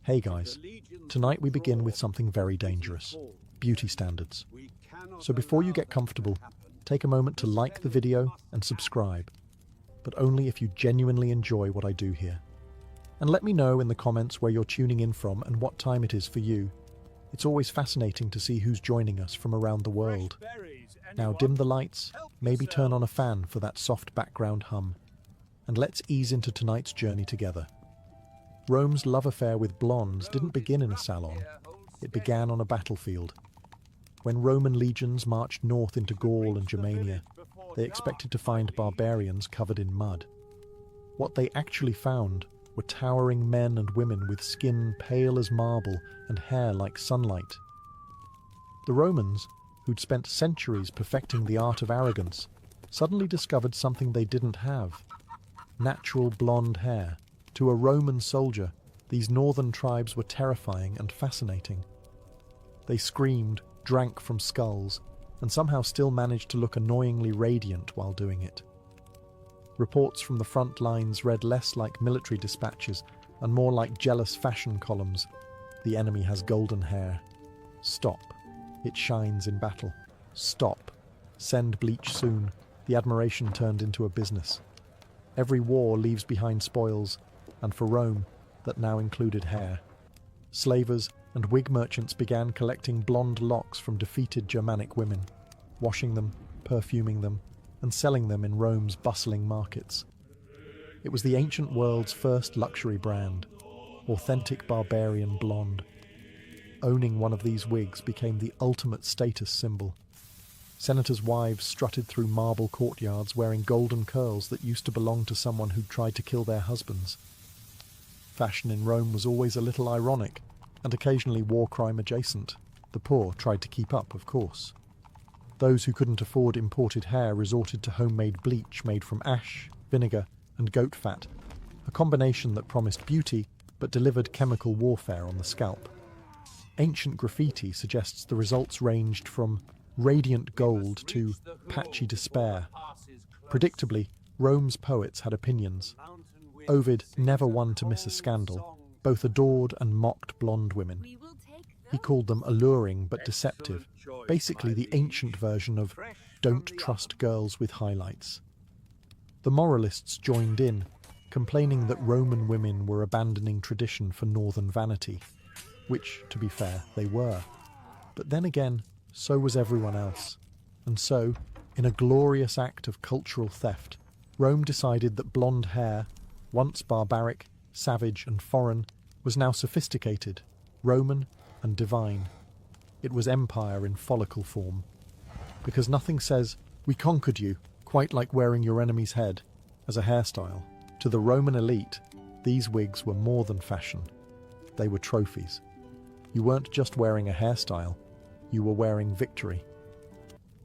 Hey guys, tonight we begin with something very dangerous, beauty standards. So before you get comfortable, take a moment to like the video and subscribe, but only if you genuinely enjoy what I do here. And let me know in the comments where you're tuning in from and what time it is for you. It's always fascinating to see who's joining us from around the world. Now dim the lights, maybe turn on a fan for that soft background hum, and let's ease into tonight's journey together. Rome's love affair with blondes didn't begin in a salon. It began on a battlefield. When Roman legions marched north into Gaul and Germania, they expected to find barbarians covered in mud. What they actually found were towering men and women with skin pale as marble and hair like sunlight. The Romans, who'd spent centuries perfecting the art of arrogance, suddenly discovered something they didn't have: natural blonde hair. To a Roman soldier, these northern tribes were terrifying and fascinating. They screamed, drank from skulls, and somehow still managed to look annoyingly radiant while doing it. Reports from the front lines read less like military dispatches and more like jealous fashion columns. The enemy has golden hair. Stop. It shines in battle. Stop. Send bleach soon. The admiration turned into a business. Every war leaves behind spoils, and for Rome, that now included hair. Slavers and wig merchants began collecting blonde locks from defeated Germanic women, washing them, perfuming them, and selling them in Rome's bustling markets. It was the ancient world's first luxury brand, authentic barbarian blonde. Owning one of these wigs became the ultimate status symbol. Senators' wives strutted through marble courtyards wearing golden curls that used to belong to someone who'd tried to kill their husbands. Fashion in Rome was always a little ironic, and occasionally war crime adjacent. The poor tried to keep up, of course. Those who couldn't afford imported hair resorted to homemade bleach made from ash, vinegar, and goat fat, a combination that promised beauty but delivered chemical warfare on the scalp. Ancient graffiti suggests the results ranged from radiant gold to patchy despair. Predictably, Rome's poets had opinions. Ovid, never one to miss a scandal, both adored and mocked blonde women. He called them alluring but deceptive, basically the ancient version of "don't trust girls with highlights." The moralists joined in, complaining that Roman women were abandoning tradition for northern vanity, which, to be fair, they were. But then again, so was everyone else. And so, in a glorious act of cultural theft, Rome decided that blonde hair, once barbaric, savage and foreign, was now sophisticated, Roman and divine. It was empire in follicle form. Because nothing says, "we conquered you," quite like wearing your enemy's head, as a hairstyle. To the Roman elite, these wigs were more than fashion. They were trophies. You weren't just wearing a hairstyle, you were wearing victory.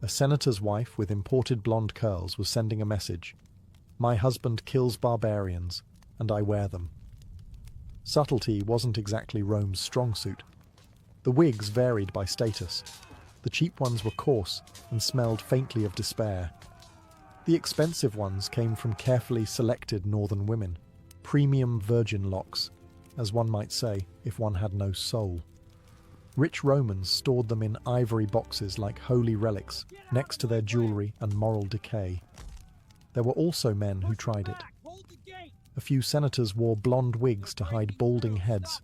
A senator's wife with imported blonde curls was sending a message: "My husband kills barbarians, and I wear them." Subtlety wasn't exactly Rome's strong suit. The wigs varied by status. The cheap ones were coarse and smelled faintly of despair. The expensive ones came from carefully selected northern women, premium virgin locks, as one might say if one had no soul. Rich Romans stored them in ivory boxes like holy relics next to their jewellery and moral decay. There were also men who tried it. A few senators wore blonde wigs to hide balding heads,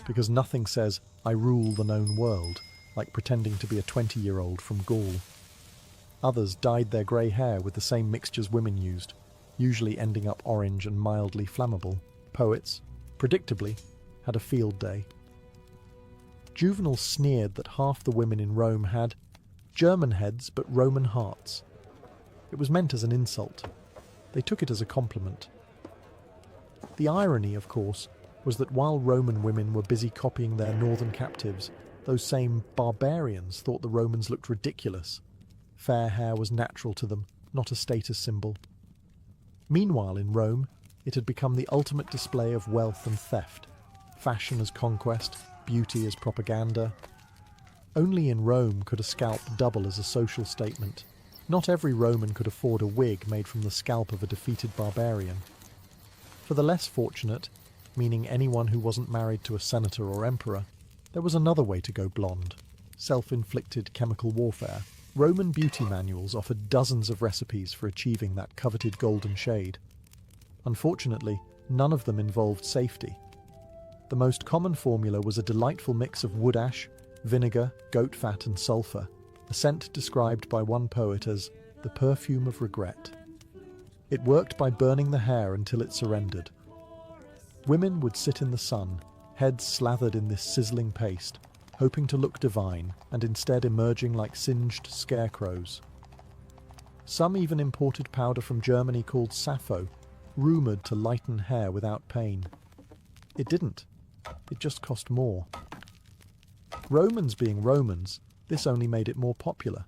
because nothing says, "I rule the known world," like pretending to be a 20-year-old from Gaul. Others dyed their grey hair with the same mixtures women used, usually ending up orange and mildly flammable. Poets, predictably, had a field day. Juvenal sneered that half the women in Rome had German heads but Roman hearts. It was meant as an insult. They took it as a compliment. The irony, of course, was that while Roman women were busy copying their northern captives, those same barbarians thought the Romans looked ridiculous. Fair hair was natural to them, not a status symbol. Meanwhile, in Rome, it had become the ultimate display of wealth and theft, fashion as conquest, beauty as propaganda. Only in Rome could a scalp double as a social statement. Not every Roman could afford a wig made from the scalp of a defeated barbarian. For the less fortunate, meaning anyone who wasn't married to a senator or emperor, there was another way to go blonde: self-inflicted chemical warfare. Roman beauty manuals offered dozens of recipes for achieving that coveted golden shade. Unfortunately, none of them involved safety. The most common formula was a delightful mix of wood ash, vinegar, goat fat and sulfur, a scent described by one poet as the perfume of regret. It worked by burning the hair until it surrendered. Women would sit in the sun, heads slathered in this sizzling paste, hoping to look divine, and instead emerging like singed scarecrows. Some even imported powder from Germany called sappho, rumoured to lighten hair without pain. It didn't. It just cost more. Romans being Romans, this only made it more popular.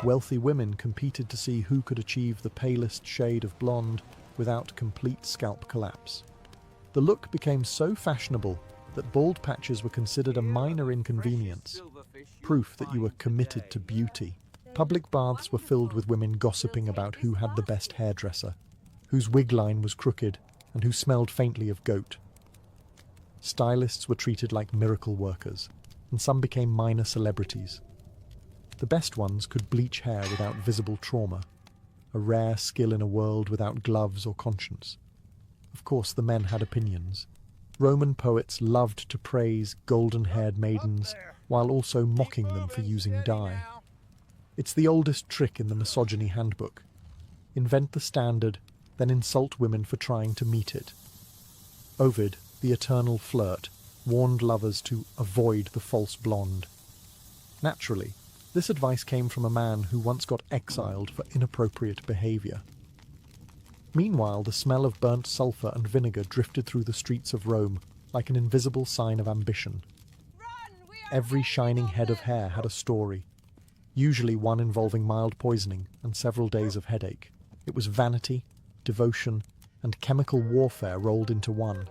Wealthy women competed to see who could achieve the palest shade of blonde without complete scalp collapse. The look became so fashionable that bald patches were considered a minor inconvenience, proof that you were committed to beauty. Public baths were filled with women gossiping about who had the best hairdresser, whose wig line was crooked, and who smelled faintly of goat. Stylists were treated like miracle workers, and some became minor celebrities. The best ones could bleach hair without visible trauma, a rare skill in a world without gloves or conscience. Of course, the men had opinions. Roman poets loved to praise golden-haired maidens while also mocking them for using dye. It's the oldest trick in the misogyny handbook. Invent the standard, then insult women for trying to meet it. Ovid, the eternal flirt, warned lovers to avoid the false blonde. Naturally, this advice came from a man who once got exiled for inappropriate behaviour. Meanwhile, the smell of burnt sulphur and vinegar drifted through the streets of Rome like an invisible sign of ambition. Every shining head of hair had a story, usually one involving mild poisoning and several days of headache. It was vanity, devotion, and chemical warfare rolled into one.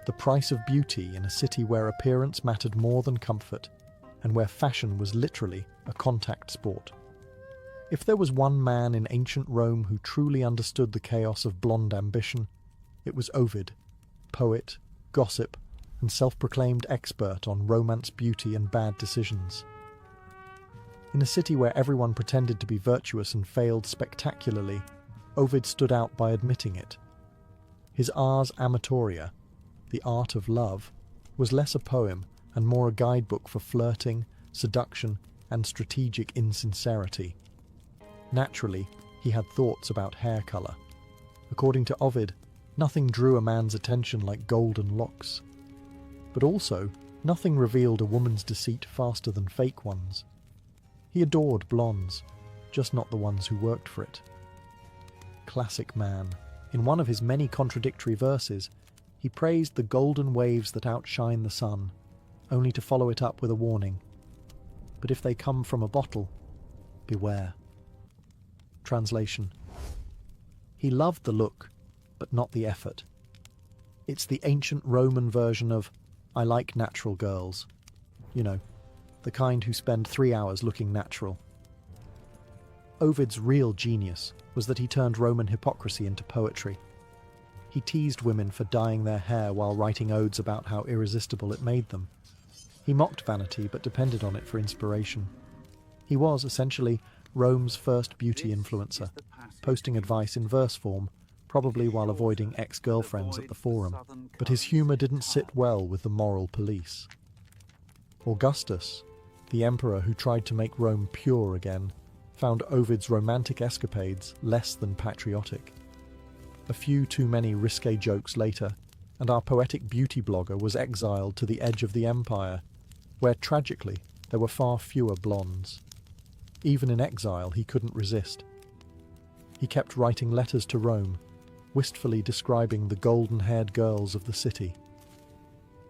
The price of beauty in a city where appearance mattered more than comfort, and where fashion was literally a contact sport. If there was one man in ancient Rome who truly understood the chaos of blonde ambition, it was Ovid, poet, gossip, and self-proclaimed expert on romance, beauty, and bad decisions. In a city where everyone pretended to be virtuous and failed spectacularly, Ovid stood out by admitting it. His Ars Amatoria, the art of love, was less a poem and more a guidebook for flirting, seduction, and strategic insincerity. Naturally, he had thoughts about hair colour. According to Ovid, nothing drew a man's attention like golden locks. But also, nothing revealed a woman's deceit faster than fake ones. He adored blondes, just not the ones who worked for it. Classic man. In one of his many contradictory verses, he praised the golden waves that outshine the sun, only to follow it up with a warning. But if they come from a bottle, beware. Translation: he loved the look, but not the effort. It's the ancient Roman version of, I like natural girls. You know, the kind who spend 3 hours looking natural. Ovid's real genius was that he turned Roman hypocrisy into poetry. He teased women for dyeing their hair while writing odes about how irresistible it made them. He mocked vanity but depended on it for inspiration. He was, essentially, Rome's first beauty influencer, posting advice in verse form, probably while avoiding ex-girlfriends at the forum. But his humour didn't sit well with the moral police. Augustus, the emperor who tried to make Rome pure again, found Ovid's romantic escapades less than patriotic. A few too many risque jokes later, and our poetic beauty blogger was exiled to the edge of the empire, where tragically there were far fewer blondes. Even in exile, he couldn't resist. He kept writing letters to Rome, wistfully describing the golden-haired girls of the city.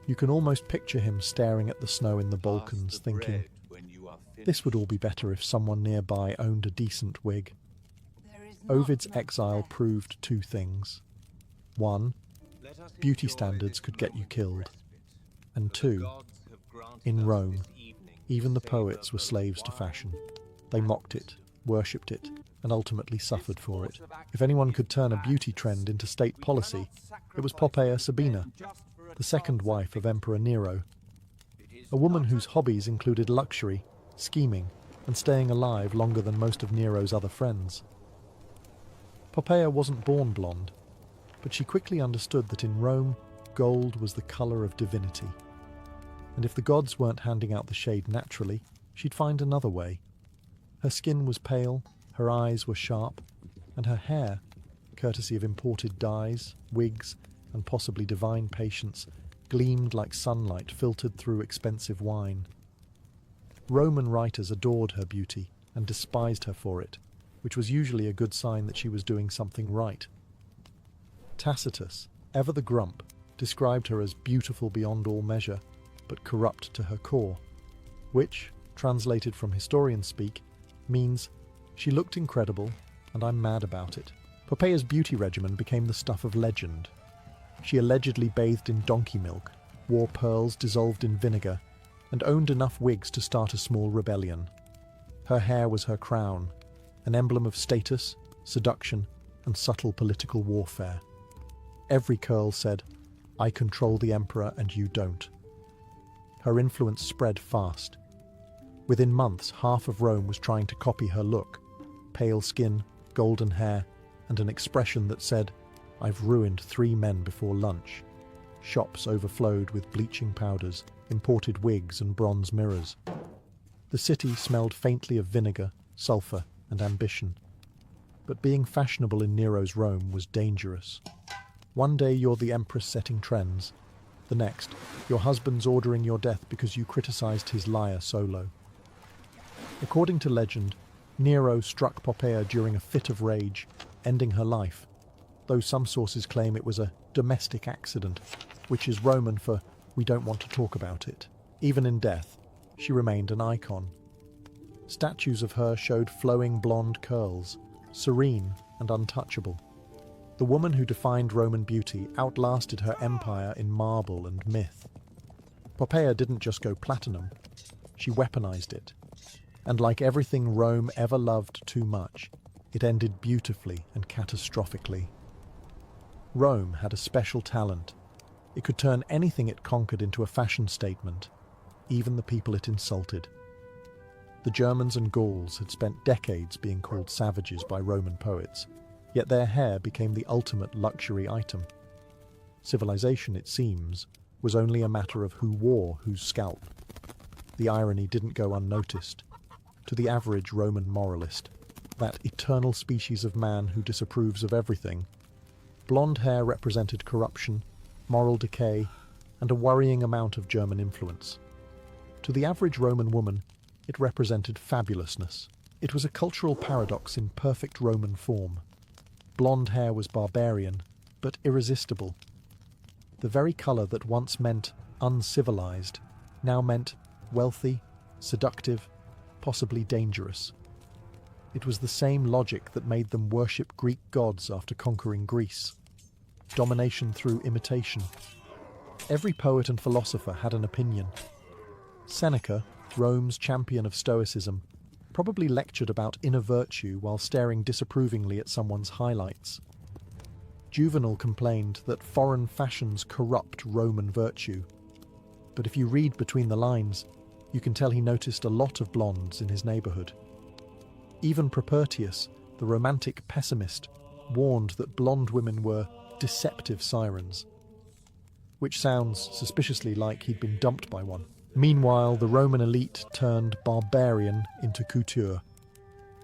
You can almost picture him staring at the snow in the Balkans, thinking, this would all be better if someone nearby owned a decent wig. Ovid's exile proved two things. One, beauty standards could get you killed. And two, in Rome, even the poets were slaves to fashion. They mocked it, worshipped it, and ultimately suffered for it. If anyone could turn a beauty trend into state policy, it was Poppaea Sabina, the second wife of Emperor Nero, a woman whose hobbies included luxury, scheming, and staying alive longer than most of Nero's other friends. Poppaea wasn't born blonde, but she quickly understood that in Rome, gold was the colour of divinity. And if the gods weren't handing out the shade naturally, she'd find another way. Her skin was pale, her eyes were sharp, and her hair, courtesy of imported dyes, wigs, and possibly divine patience, gleamed like sunlight filtered through expensive wine. Roman writers adored her beauty and despised her for it, which was usually a good sign that she was doing something right. Tacitus, ever the grump, described her as beautiful beyond all measure, but corrupt to her core, which, translated from historian speak, means she looked incredible and I'm mad about it. Poppaea's beauty regimen became the stuff of legend. She allegedly bathed in donkey milk, wore pearls dissolved in vinegar, and owned enough wigs to start a small rebellion. Her hair was her crown, an emblem of status, seduction, and subtle political warfare. Every curl said, "I control the emperor and you don't." Her influence spread fast. Within months, half of Rome was trying to copy her look: pale skin, golden hair, and an expression that said, "I've ruined 3 men before lunch." Shops overflowed with bleaching powders, imported wigs, and bronze mirrors. The city smelled faintly of vinegar, sulphur, and ambition. But being fashionable in Nero's Rome was dangerous. One day you're the empress setting trends. The next, your husband's ordering your death because you criticized his lyre solo. According to legend, Nero struck Poppaea during a fit of rage, ending her life, though some sources claim it was a domestic accident, which is Roman for "we don't want to talk about it." Even in death, she remained an icon. Statues of her showed flowing blonde curls, serene and untouchable. The woman who defined Roman beauty outlasted her empire in marble and myth. Poppaea didn't just go platinum, she weaponized it. And like everything Rome ever loved too much, it ended beautifully and catastrophically. Rome had a special talent. It could turn anything it conquered into a fashion statement, even the people it insulted. The Germans and Gauls had spent decades being called savages by Roman poets, yet their hair became the ultimate luxury item. Civilization, it seems, was only a matter of who wore whose scalp. The irony didn't go unnoticed. To the average Roman moralist, that eternal species of man who disapproves of everything, blonde hair represented corruption, moral decay, and a worrying amount of German influence. To the average Roman woman, it represented fabulousness. It was a cultural paradox in perfect Roman form. Blonde hair was barbarian, but irresistible. The very colour that once meant uncivilized now meant wealthy, seductive, possibly dangerous. It was the same logic that made them worship Greek gods after conquering Greece. Domination through imitation. Every poet and philosopher had an opinion. Seneca, Rome's champion of Stoicism, probably lectured about inner virtue while staring disapprovingly at someone's highlights. Juvenal complained that foreign fashions corrupt Roman virtue. But if you read between the lines, you can tell he noticed a lot of blondes in his neighbourhood. Even Propertius, the romantic pessimist, warned that blonde women were deceptive sirens, which sounds suspiciously like he'd been dumped by one. Meanwhile, the Roman elite turned barbarian into couture.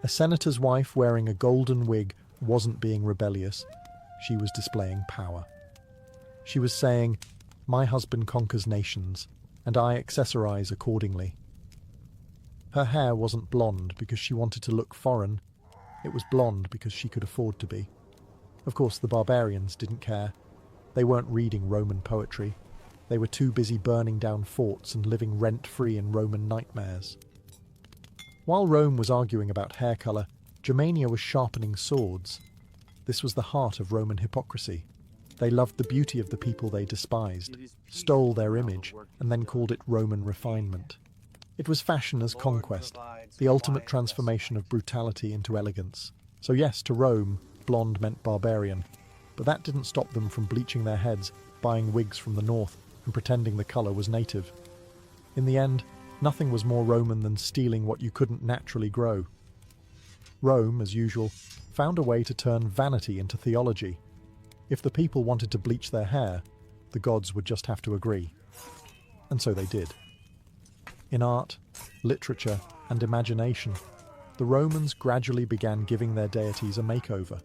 A senator's wife wearing a golden wig wasn't being rebellious, she was displaying power. She was saying, "My husband conquers nations, and I accessorize accordingly." Her hair wasn't blonde because she wanted to look foreign, it was blonde because she could afford to be. Of course, the barbarians didn't care. They weren't reading Roman poetry. They were too busy burning down forts and living rent-free in Roman nightmares. While Rome was arguing about hair colour, Germania was sharpening swords. This was the heart of Roman hypocrisy. They loved the beauty of the people they despised, stole their image, and then called it Roman refinement. It was fashion as conquest, the ultimate transformation of brutality into elegance. So yes, to Rome, blonde meant barbarian, but that didn't stop them from bleaching their heads, buying wigs from the north, and pretending the colour was native. In the end, nothing was more Roman than stealing what you couldn't naturally grow. Rome, as usual, found a way to turn vanity into theology. If the people wanted to bleach their hair, the gods would just have to agree. And so they did. In art, literature, and imagination, the Romans gradually began giving their deities a makeover.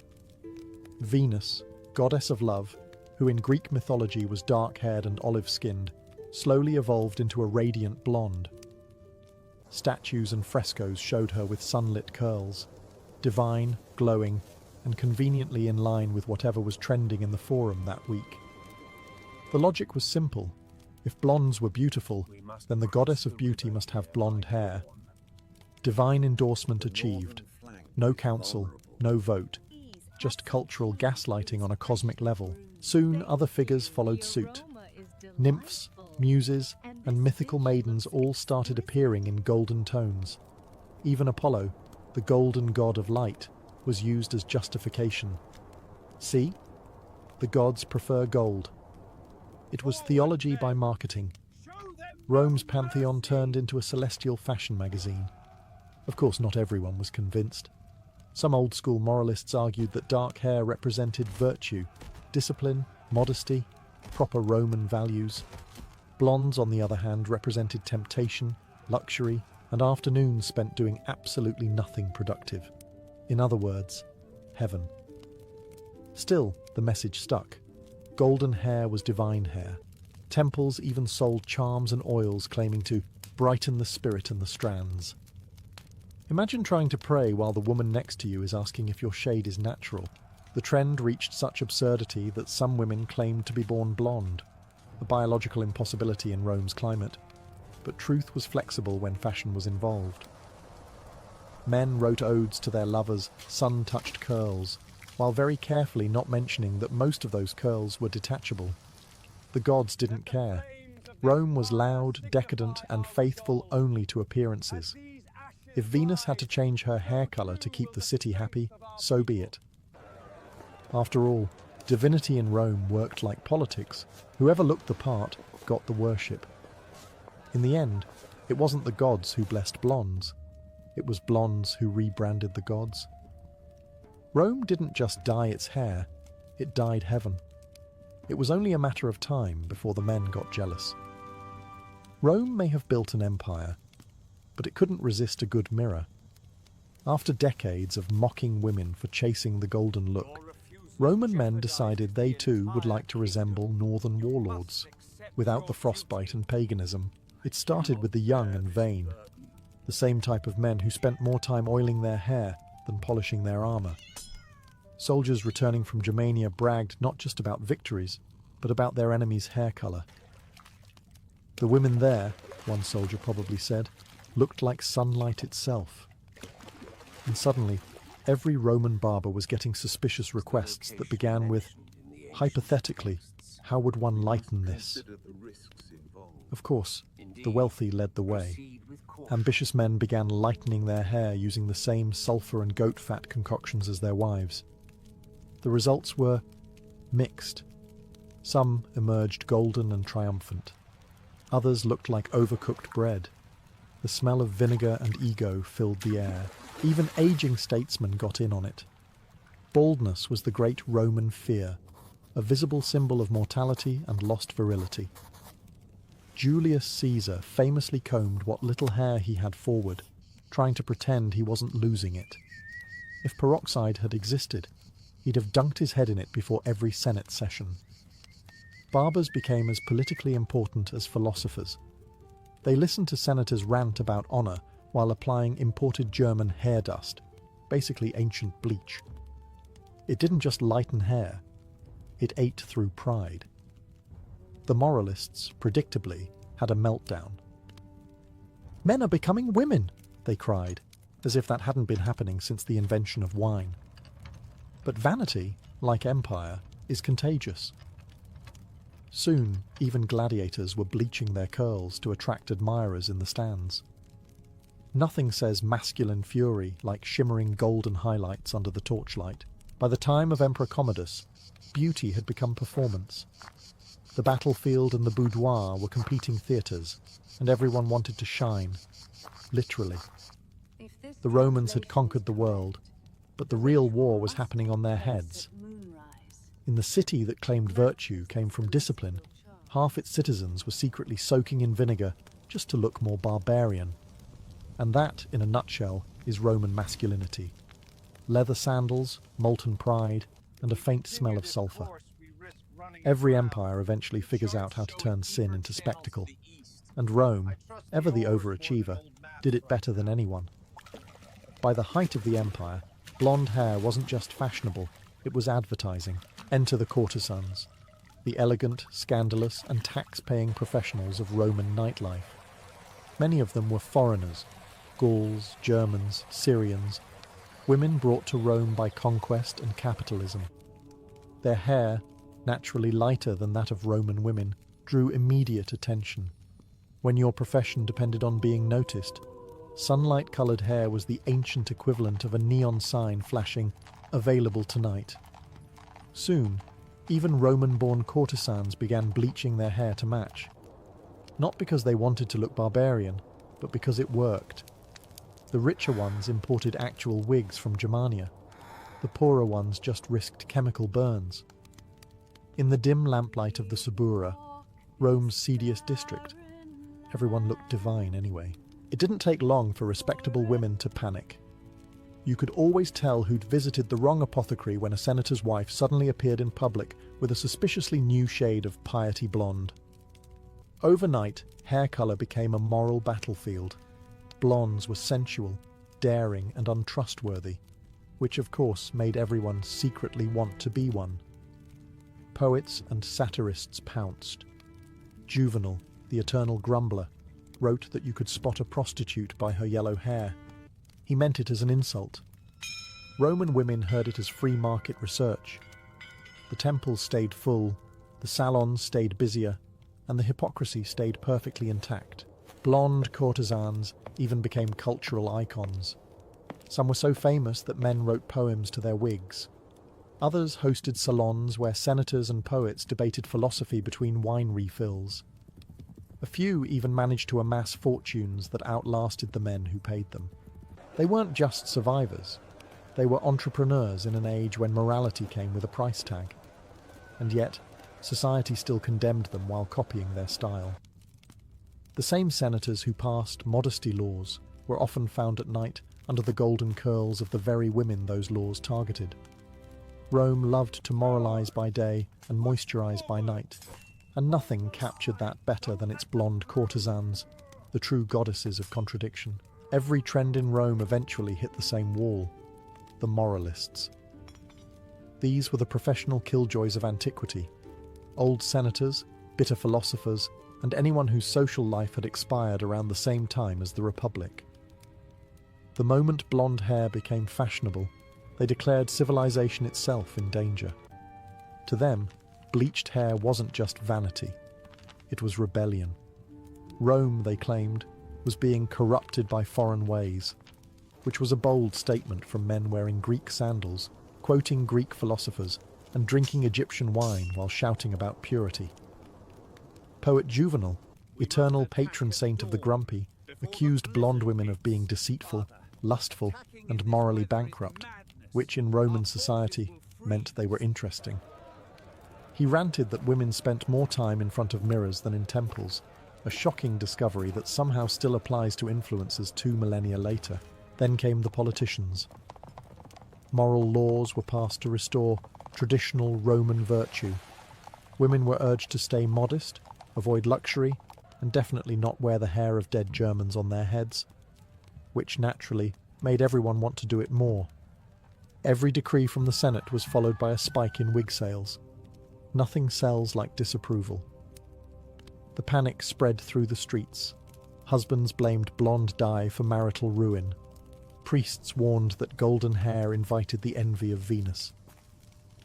Venus, goddess of love, who in Greek mythology was dark-haired and olive-skinned, slowly evolved into a radiant blonde. Statues and frescoes showed her with sunlit curls, divine, glowing, and conveniently in line with whatever was trending in the forum that week. The logic was simple. If blondes were beautiful, then the goddess of beauty must have blonde hair. Divine endorsement achieved. No council, no vote. Just cultural gaslighting on a cosmic level. Soon other figures followed suit. Nymphs, muses, and mythical maidens all started appearing in golden tones. Even Apollo, the golden god of light, was used as justification. See? The gods prefer gold. It was theology by marketing. Rome's pantheon turned into a celestial fashion magazine. Of course, not everyone was convinced. Some old-school moralists argued that dark hair represented virtue, discipline, modesty, proper Roman values. Blondes, on the other hand, represented temptation, luxury, and afternoons spent doing absolutely nothing productive. In other words, heaven. Still, the message stuck. Golden hair was divine hair. Temples even sold charms and oils claiming to brighten the spirit and the strands. Imagine trying to pray while the woman next to you is asking if your shade is natural. The trend reached such absurdity that some women claimed to be born blonde, a biological impossibility in Rome's climate. But truth was flexible when fashion was involved. Men wrote odes to their lovers' sun-touched curls, while very carefully not mentioning that most of those curls were detachable. The gods didn't care. Rome was loud, decadent, and faithful only to appearances. If Venus had to change her hair colour to keep the city happy, so be it. After all, divinity in Rome worked like politics. Whoever looked the part got the worship. In the end, it wasn't the gods who blessed blondes. It was blondes who rebranded the gods. Rome didn't just dye its hair, it dyed heaven. It was only a matter of time before the men got jealous. Rome may have built an empire, but it couldn't resist a good mirror. After decades of mocking women for chasing the golden look, Roman men decided they too would like to resemble northern warlords. Without the frostbite and paganism, it started with the young and vain, the same type of men who spent more time oiling their hair than polishing their armour. Soldiers returning from Germania bragged not just about victories, but about their enemies' hair colour. The women there, one soldier probably said, looked like sunlight itself. And suddenly, every Roman barber was getting suspicious requests that began with, hypothetically, how would one lighten this? Of course, the wealthy led the way. Ambitious men began lightening their hair using the same sulphur and goat fat concoctions as their wives. The results were mixed. Some emerged golden and triumphant. Others looked like overcooked bread. The smell of vinegar and ego filled the air. Even aging statesmen got in on it. Baldness was the great Roman fear, a visible symbol of mortality and lost virility. Julius Caesar famously combed what little hair he had forward, trying to pretend he wasn't losing it. If peroxide had existed, he'd have dunked his head in it before every Senate session. Barbers became as politically important as philosophers. They listened to senators rant about honour while applying imported German hair dust, basically ancient bleach. It didn't just lighten hair, it ate through pride. The moralists, predictably, had a meltdown. "Men are becoming women," they cried, as if that hadn't been happening since the invention of wine. But vanity, like empire, is contagious. Soon, even gladiators were bleaching their curls to attract admirers in the stands. Nothing says masculine fury like shimmering golden highlights under the torchlight. By the time of Emperor Commodus, beauty had become performance. The battlefield and the boudoir were competing theatres, and everyone wanted to shine, literally. The Romans had conquered the world, but the real war was happening on their heads. In the city that claimed virtue came from discipline, half its citizens were secretly soaking in vinegar just to look more barbarian. And that, in a nutshell, is Roman masculinity. Leather sandals, molten pride, and a faint smell of sulphur. Every empire eventually figures out how to turn sin into spectacle. And Rome, ever the overachiever, did it better than anyone. By the height of the empire, blonde hair wasn't just fashionable, it was advertising. Enter the courtesans, the elegant, scandalous, and tax-paying professionals of Roman nightlife. Many of them were foreigners, Gauls, Germans, Syrians, women brought to Rome by conquest and capitalism. Their hair, naturally lighter than that of Roman women, drew immediate attention. When your profession depended on being noticed, sunlight-coloured hair was the ancient equivalent of a neon sign flashing, "Available tonight." Soon, even Roman-born courtesans began bleaching their hair to match. Not because they wanted to look barbarian, but because it worked. The richer ones imported actual wigs from Germania. The poorer ones just risked chemical burns. In the dim lamplight of the Subura, Rome's seediest district, everyone looked divine anyway. It didn't take long for respectable women to panic. You could always tell who'd visited the wrong apothecary when a senator's wife suddenly appeared in public with a suspiciously new shade of piety blonde. Overnight, hair colour became a moral battlefield. Blondes were sensual, daring, and untrustworthy, which of course made everyone secretly want to be one. Poets and satirists pounced. Juvenal, the eternal grumbler, wrote that you could spot a prostitute by her yellow hair. He meant it as an insult. Roman women heard it as free market research. The temples stayed full, the salons stayed busier, and the hypocrisy stayed perfectly intact. Blonde courtesans even became cultural icons. Some were so famous that men wrote poems to their wigs. Others hosted salons where senators and poets debated philosophy between wine refills. A few even managed to amass fortunes that outlasted the men who paid them. They weren't just survivors. They were entrepreneurs in an age when morality came with a price tag. And yet, society still condemned them while copying their style. The same senators who passed modesty laws were often found at night under the golden curls of the very women those laws targeted. Rome loved to moralize by day and moisturize by night, and nothing captured that better than its blonde courtesans, the true goddesses of contradiction. Every trend in Rome eventually hit the same wall: the moralists. These were the professional killjoys of antiquity, old senators, bitter philosophers, and anyone whose social life had expired around the same time as the Republic. The moment blonde hair became fashionable, they declared civilization itself in danger. To them, bleached hair wasn't just vanity, it was rebellion. Rome, they claimed, was being corrupted by foreign ways, which was a bold statement from men wearing Greek sandals, quoting Greek philosophers, and drinking Egyptian wine while shouting about purity. Poet Juvenal, eternal patron saint of the grumpy, accused blonde women of being deceitful, lustful, and morally bankrupt, which in Roman society meant they were interesting. He ranted that women spent more time in front of mirrors than in temples, a shocking discovery that somehow still applies to influencers 2 millennia later. Then came the politicians. Moral laws were passed to restore traditional Roman virtue. Women were urged to stay modest, avoid luxury, and definitely not wear the hair of dead Germans on their heads, which naturally made everyone want to do it more. Every decree from the Senate was followed by a spike in wig sales. Nothing sells like disapproval. The panic spread through the streets. Husbands blamed blonde dye for marital ruin. Priests warned that golden hair invited the envy of Venus.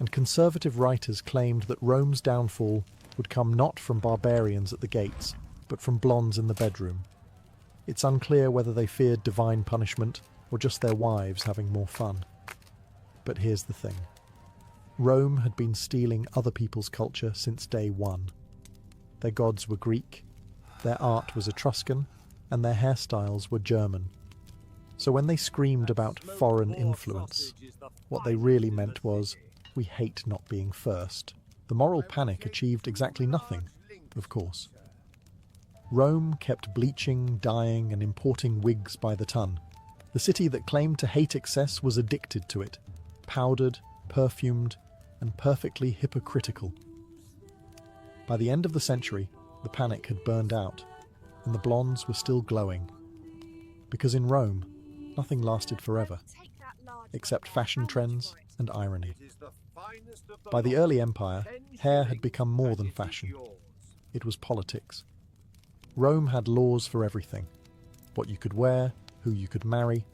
And conservative writers claimed that Rome's downfall would come not from barbarians at the gates, but from blondes in the bedroom. It's unclear whether they feared divine punishment or just their wives having more fun. But here's the thing. Rome had been stealing other people's culture since day one. Their gods were Greek, their art was Etruscan, and their hairstyles were German. So when they screamed about foreign influence, what they really meant was, we hate not being first. The moral panic achieved exactly nothing, of course. Rome kept bleaching, dyeing, and importing wigs by the ton. The city that claimed to hate excess was addicted to it, powdered, perfumed, and perfectly hypocritical. By the end of the century, the panic had burned out, and the blondes were still glowing. Because in Rome, nothing lasted forever, except fashion trends and irony. By the early empire, hair had become more than fashion. It was politics. Rome had laws for everything. What you could wear, who you could marry,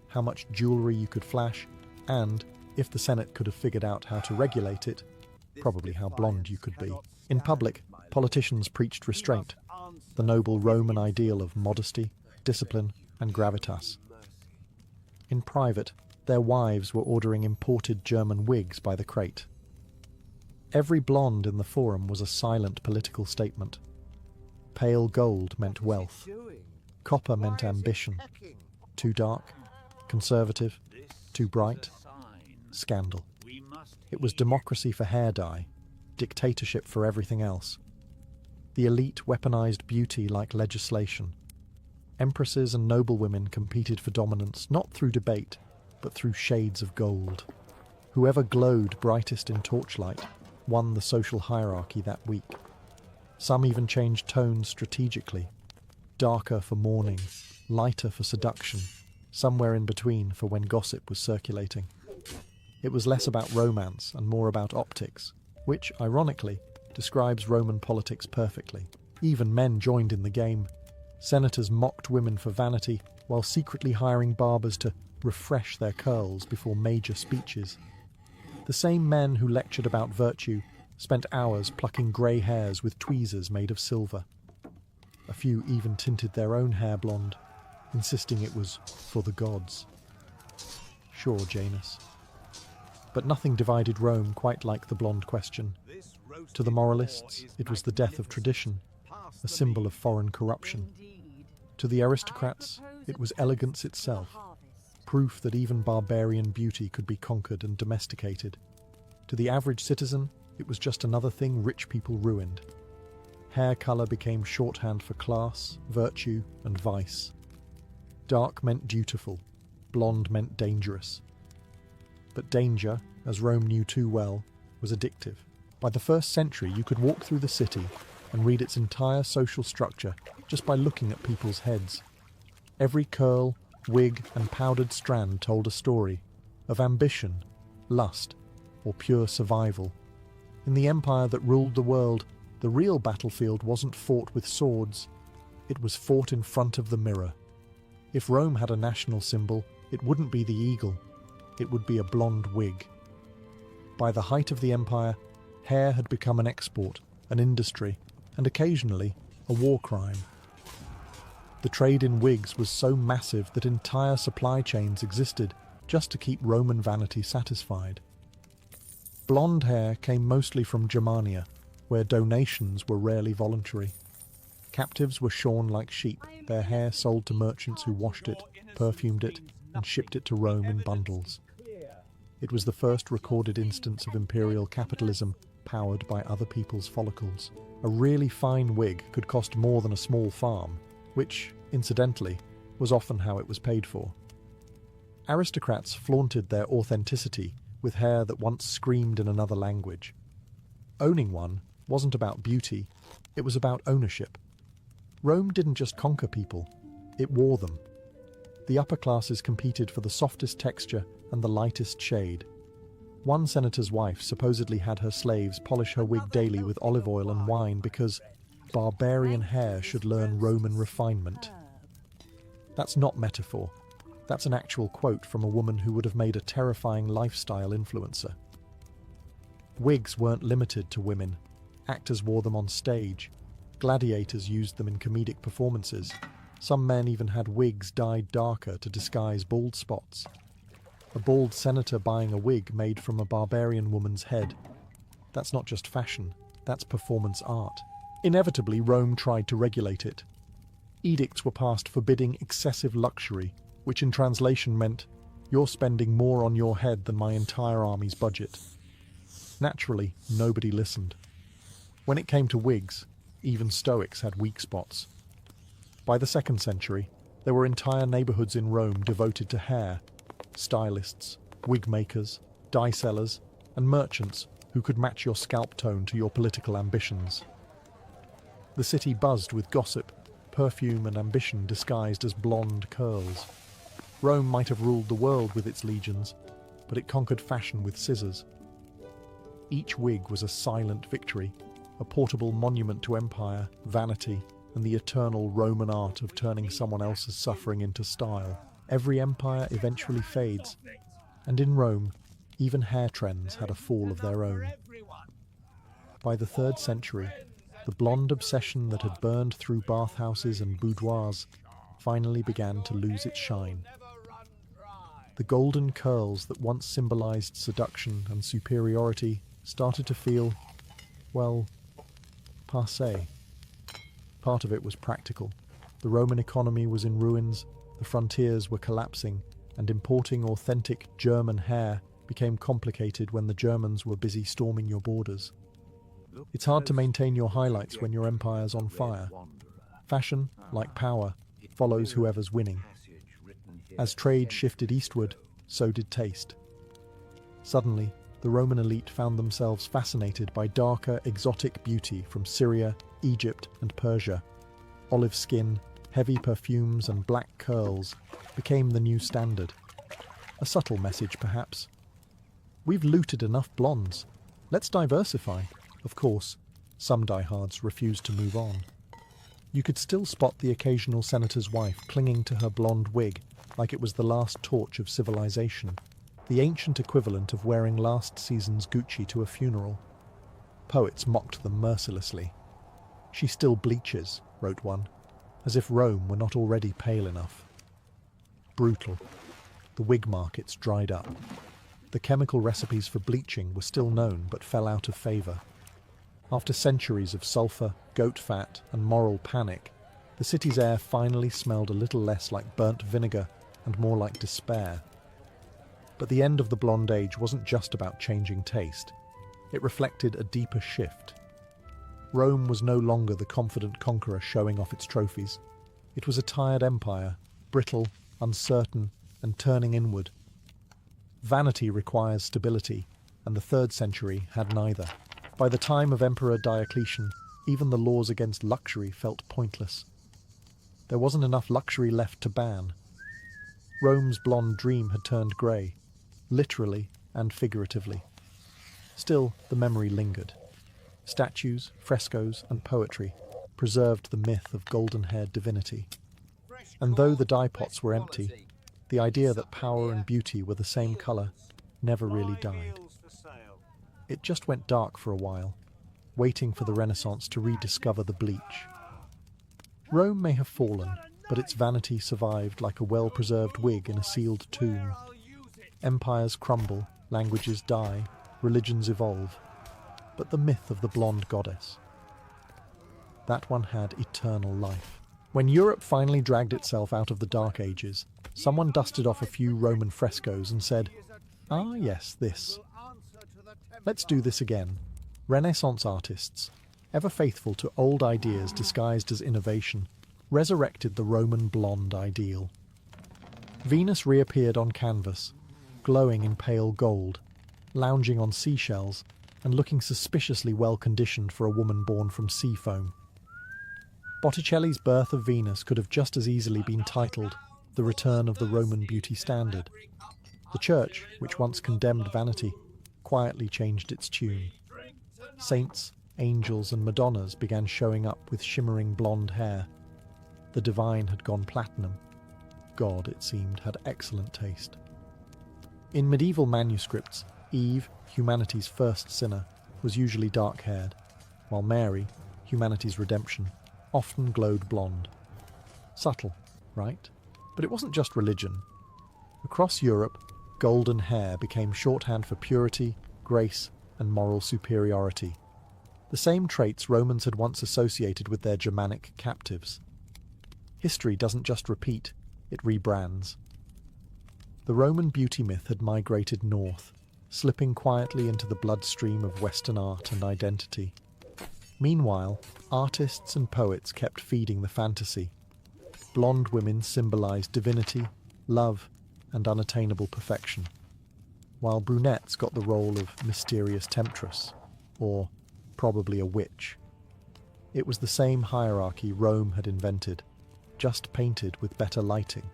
how much jewellery you could flash, and, if the Senate could have figured out how to regulate it, probably how blonde you could be. In public, politicians preached restraint, the noble Roman ideal of modesty, discipline, and gravitas. In private, their wives were ordering imported German wigs by the crate. Every blonde in the forum was a silent political statement. Pale gold meant wealth. Copper meant ambition. Too dark, conservative, too bright, scandal. It was democracy for hair dye, dictatorship for everything else. The elite weaponized beauty like legislation. Empresses and noblewomen competed for dominance not through debate, but through shades of gold. Whoever glowed brightest in torchlight won the social hierarchy that week. Some even changed tones strategically, darker for mourning, lighter for seduction, somewhere in between for when gossip was circulating. It was less about romance and more about optics, which, ironically, describes Roman politics perfectly. Even men joined in the game. Senators mocked women for vanity while secretly hiring barbers to refresh their curls before major speeches. The same men who lectured about virtue spent hours plucking grey hairs with tweezers made of silver. A few even tinted their own hair blonde, insisting it was for the gods. Sure, Janus. But nothing divided Rome quite like the blonde question. To the moralists, it was the death of tradition, a symbol of foreign corruption. To the aristocrats, it was elegance itself, proof that even barbarian beauty could be conquered and domesticated. To the average citizen, it was just another thing rich people ruined. Hair colour became shorthand for class, virtue, and vice. Dark meant dutiful, blonde meant dangerous. But danger, as Rome knew too well, was addictive. By the 1st century, you could walk through the city and read its entire social structure just by looking at people's heads. Every curl, wig, and powdered strand told a story of ambition, lust, or pure survival. In the empire that ruled the world, the real battlefield wasn't fought with swords, it was fought in front of the mirror. If Rome had a national symbol, it wouldn't be the eagle, it would be a blonde wig. By the height of the empire, hair had become an export, an industry, and occasionally a war crime. The trade in wigs was so massive that entire supply chains existed just to keep Roman vanity satisfied. Blonde hair came mostly from Germania, where donations were rarely voluntary. Captives were shorn like sheep, their hair sold to merchants who washed it, perfumed it, and shipped it to Rome in bundles. It was the first recorded instance of imperial capitalism powered by other people's follicles. A really fine wig could cost more than a small farm, which, incidentally, was often how it was paid for. Aristocrats flaunted their authenticity with hair that once screamed in another language. Owning one wasn't about beauty, it was about ownership. Rome didn't just conquer people, it wore them. The upper classes competed for the softest texture and the lightest shade. One senator's wife supposedly had her slaves polish her wig daily with olive oil and wine because barbarian hair should learn Roman refinement. That's not metaphor. That's an actual quote from a woman who would have made a terrifying lifestyle influencer. Wigs weren't limited to women. Actors wore them on stage. Gladiators used them in comedic performances. Some men even had wigs dyed darker to disguise bald spots. A bald senator buying a wig made from a barbarian woman's head. That's not just fashion, that's performance art. Inevitably, Rome tried to regulate it. Edicts were passed forbidding excessive luxury, which in translation meant, "You're spending more on your head than my entire army's budget." Naturally, nobody listened. When it came to wigs, even Stoics had weak spots. By the 2nd century, there were entire neighborhoods in Rome devoted to hair. Stylists, wig makers, dye sellers, and merchants who could match your scalp tone to your political ambitions. The city buzzed with gossip, perfume, and ambition disguised as blonde curls. Rome might have ruled the world with its legions, but it conquered fashion with scissors. Each wig was a silent victory, a portable monument to empire, vanity, and the eternal Roman art of turning someone else's suffering into style. Every empire eventually fades, and in Rome, even hair trends had a fall of their own. By the 3rd century, the blonde obsession that had burned through bathhouses and boudoirs finally began to lose its shine. The golden curls that once symbolized seduction and superiority started to feel, well, passé. Part of it was practical. The Roman economy was in ruins, the frontiers were collapsing, and importing authentic German hair became complicated when the Germans were busy storming your borders. It's hard to maintain your highlights when your empire's on fire. Fashion, like power, follows whoever's winning. As trade shifted eastward, so did taste. Suddenly, the Roman elite found themselves fascinated by darker, exotic beauty from Syria, Egypt, and Persia. Olive skin, heavy perfumes, and black curls became the new standard. A subtle message, perhaps. We've looted enough blondes. Let's diversify. Of course, some diehards refused to move on. You could still spot the occasional senator's wife clinging to her blonde wig like it was the last torch of civilization, the ancient equivalent of wearing last season's Gucci to a funeral. Poets mocked them mercilessly. "She still bleaches," wrote one, as if Rome were not already pale enough. Brutal. The wig markets dried up. The chemical recipes for bleaching were still known but fell out of favour. After centuries of sulphur, goat fat, and moral panic, the city's air finally smelled a little less like burnt vinegar and more like despair. But the end of the Blonde Age wasn't just about changing taste. It reflected a deeper shift. Rome was no longer the confident conqueror showing off its trophies. It was a tired empire, brittle, uncertain, and turning inward. Vanity requires stability, and the 3rd century had neither. By the time of Emperor Diocletian, even the laws against luxury felt pointless. There wasn't enough luxury left to ban. Rome's blonde dream had turned grey, literally and figuratively. Still, the memory lingered. Statues, frescoes, and poetry preserved the myth of golden-haired divinity. And though the dye pots were empty, the idea that power and beauty were the same colour never really died. It just went dark for a while, waiting for the Renaissance to rediscover the bleach. Rome may have fallen, but its vanity survived like a well-preserved wig in a sealed tomb. Empires crumble, languages die, religions evolve. But the myth of the blonde goddess, that one had eternal life. When Europe finally dragged itself out of the Dark Ages, someone dusted off a few Roman frescoes and said, "Ah yes, this. Let's do this again." Renaissance artists, ever faithful to old ideas disguised as innovation, resurrected the Roman blonde ideal. Venus reappeared on canvas, glowing in pale gold, lounging on seashells, and looking suspiciously well-conditioned for a woman born from sea foam. Botticelli's Birth of Venus could have just as easily been titled The Return of the Roman Beauty Standard. The Church, which once condemned vanity, quietly changed its tune. Saints, angels, and Madonnas began showing up with shimmering blonde hair. The divine had gone platinum. God, it seemed, had excellent taste. In medieval manuscripts, Eve, humanity's first sinner, was usually dark-haired, while Mary, humanity's redemption, often glowed blonde. Subtle, right? But it wasn't just religion. Across Europe, golden hair became shorthand for purity, grace, and moral superiority. The same traits Romans had once associated with their Germanic captives. History doesn't just repeat, it rebrands. The Roman beauty myth had migrated north, slipping quietly into the bloodstream of Western art and identity. Meanwhile, artists and poets kept feeding the fantasy. Blonde women symbolized divinity, love, and unattainable perfection, while brunettes got the role of mysterious temptress, or probably a witch. It was the same hierarchy Rome had invented, just painted with better lighting.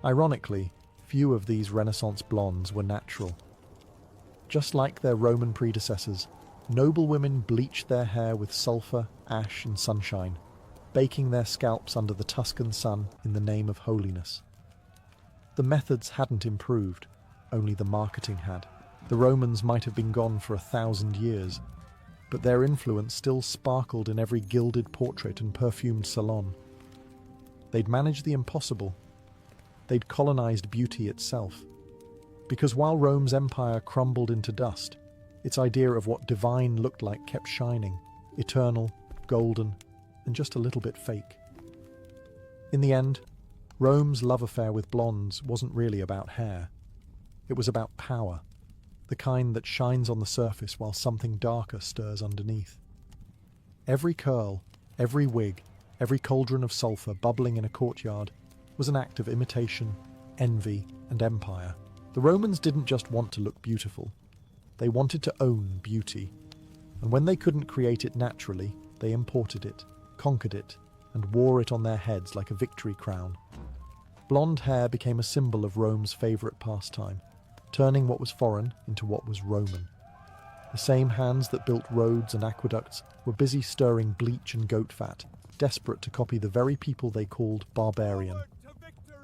Ironically, few of these Renaissance blondes were natural. Just like their Roman predecessors, noble women bleached their hair with sulfur, ash, and sunshine, baking their scalps under the Tuscan sun in the name of holiness. The methods hadn't improved, only the marketing had. The Romans might have been gone for 1,000 years, but their influence still sparkled in every gilded portrait and perfumed salon. They'd managed the impossible. They'd colonized beauty itself. Because while Rome's empire crumbled into dust, its idea of what divine looked like kept shining, eternal, golden, and just a little bit fake. In the end, Rome's love affair with blondes wasn't really about hair. It was about power, the kind that shines on the surface while something darker stirs underneath. Every curl, every wig, every cauldron of sulfur bubbling in a courtyard was an act of imitation, envy, and empire. The Romans didn't just want to look beautiful. They wanted to own beauty. And when they couldn't create it naturally, they imported it, conquered it, and wore it on their heads like a victory crown. Blonde hair became a symbol of Rome's favourite pastime, turning what was foreign into what was Roman. The same hands that built roads and aqueducts were busy stirring bleach and goat fat, desperate to copy the very people they called barbarian.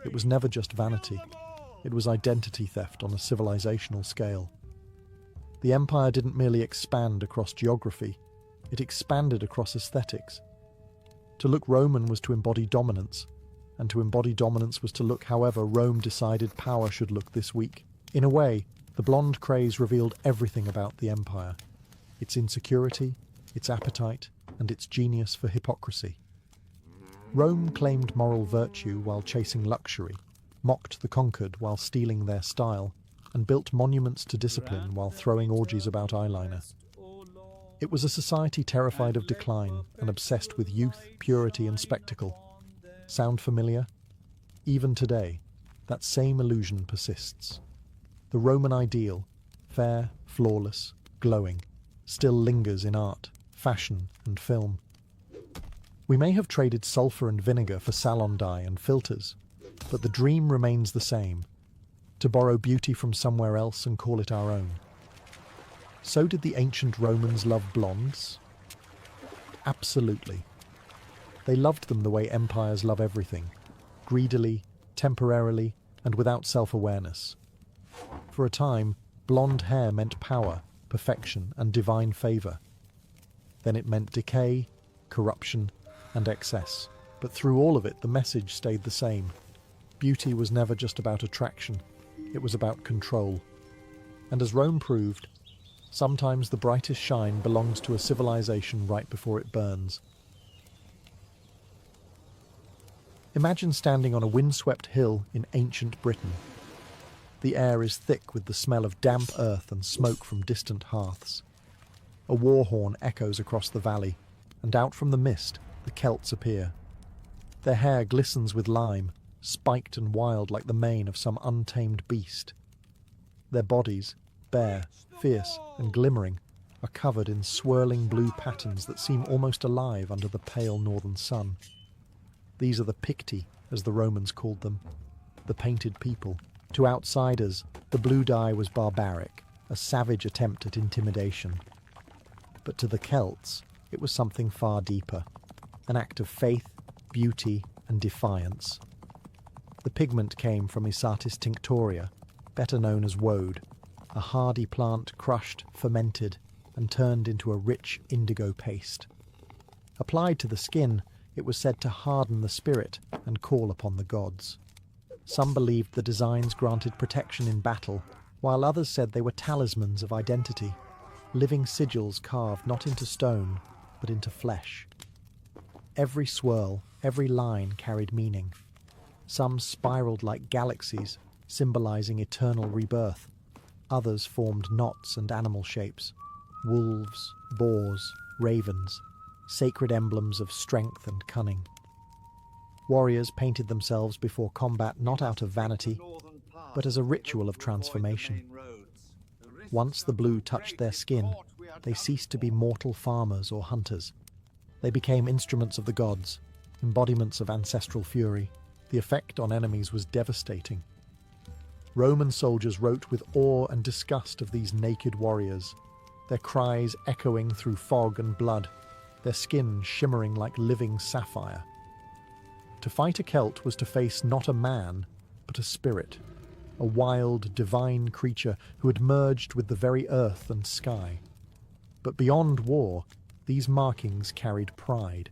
It was never just vanity. It was identity theft on a civilizational scale. The empire didn't merely expand across geography, it expanded across aesthetics. To look Roman was to embody dominance, and to embody dominance was to look however Rome decided power should look this week. In a way, the blonde craze revealed everything about the empire, its insecurity, its appetite, and its genius for hypocrisy. Rome claimed moral virtue while chasing luxury, mocked the conquered while stealing their style, and built monuments to discipline while throwing orgies about eyeliner. It was a society terrified of decline and obsessed with youth, purity, and spectacle. Sound familiar? Even today, that same illusion persists. The Roman ideal, fair, flawless, glowing, still lingers in art, fashion, and film. We may have traded sulfur and vinegar for salon dye and filters, but the dream remains the same, to borrow beauty from somewhere else and call it our own. So did the ancient Romans love blondes? Absolutely. They loved them the way empires love everything, greedily, temporarily, and without self-awareness. For a time, blonde hair meant power, perfection, and divine favour. Then it meant decay, corruption, and excess. But through all of it, the message stayed the same. Beauty was never just about attraction, it was about control. And as Rome proved, sometimes the brightest shine belongs to a civilization right before it burns. Imagine standing on a windswept hill in ancient Britain. The air is thick with the smell of damp earth and smoke from distant hearths. A war horn echoes across the valley, and out from the mist, the Celts appear. Their hair glistens with lime, spiked and wild like the mane of some untamed beast. Their bodies, bare, fierce, and glimmering, are covered in swirling blue patterns that seem almost alive under the pale northern sun. These are the Picti, as the Romans called them, the painted people. To outsiders, the blue dye was barbaric, a savage attempt at intimidation. But to the Celts, it was something far deeper, an act of faith, beauty, and defiance. The pigment came from Isatis tinctoria, better known as woad, a hardy plant crushed, fermented, and turned into a rich indigo paste. Applied to the skin, It was said to harden the spirit and call upon the gods. Some believed the designs granted protection in battle, while others said they were talismans of identity, living sigils carved not into stone, but into flesh. Every swirl, every line carried meaning. Some spiraled like galaxies, symbolizing eternal rebirth. Others formed knots and animal shapes. Wolves, boars, ravens, sacred emblems of strength and cunning. Warriors painted themselves before combat not out of vanity, but as a ritual of transformation. Once the blue touched their skin, they ceased to be mortal farmers or hunters. They became instruments of the gods, embodiments of ancestral fury. The effect on enemies was devastating. Roman soldiers wrote with awe and disgust of these naked warriors, their cries echoing through fog and blood, their skin shimmering like living sapphire. To fight a Celt was to face not a man, but a spirit, a wild, divine creature who had merged with the very earth and sky. But beyond war, these markings carried pride.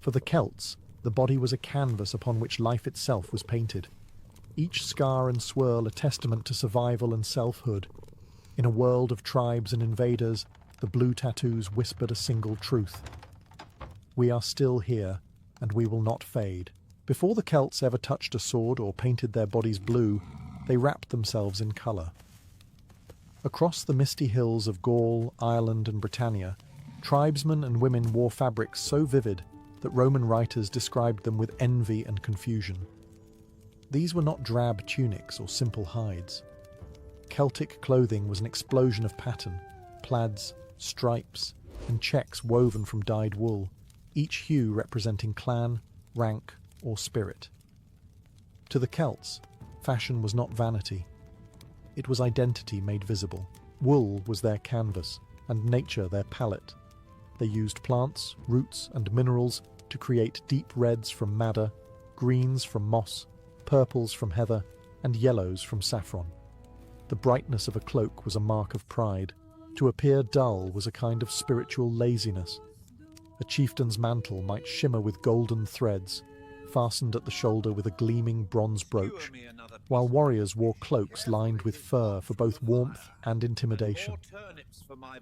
For the Celts, the body was a canvas upon which life itself was painted. Each scar and swirl a testament to survival and selfhood. In a world of tribes and invaders, the blue tattoos whispered a single truth. We are still here, and we will not fade. Before the Celts ever touched a sword or painted their bodies blue, they wrapped themselves in colour. Across the misty hills of Gaul, Ireland and Britannia, tribesmen and women wore fabrics so vivid that Roman writers described them with envy and confusion. These were not drab tunics or simple hides. Celtic clothing was an explosion of pattern, plaids, stripes, and checks woven from dyed wool, each hue representing clan, rank, or spirit. To the Celts, fashion was not vanity. It was identity made visible. Wool was their canvas, and nature their palette. They used plants, roots, and minerals to create deep reds from madder, greens from moss, purples from heather, and yellows from saffron. The brightness of a cloak was a mark of pride. To appear dull was a kind of spiritual laziness. A chieftain's mantle might shimmer with golden threads, fastened at the shoulder with a gleaming bronze brooch, while warriors wore cloaks lined with fur for both warmth and intimidation.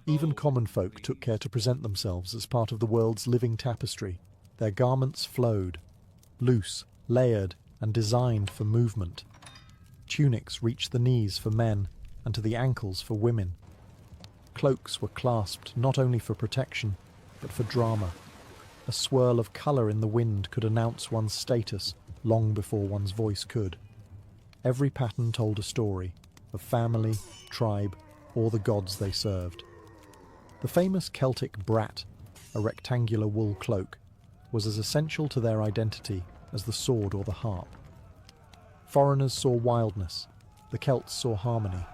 Even common folk took care to present themselves as part of the world's living tapestry. Their garments flowed, loose, layered, and designed for movement. Tunics reached the knees for men and to the ankles for women. Cloaks were clasped not only for protection, but for drama. A swirl of colour in the wind could announce one's status long before one's voice could. Every pattern told a story of family, tribe, or the gods they served. The famous Celtic brat, a rectangular wool cloak, was as essential to their identity as the sword or the harp. Foreigners saw wildness, the Celts saw harmony.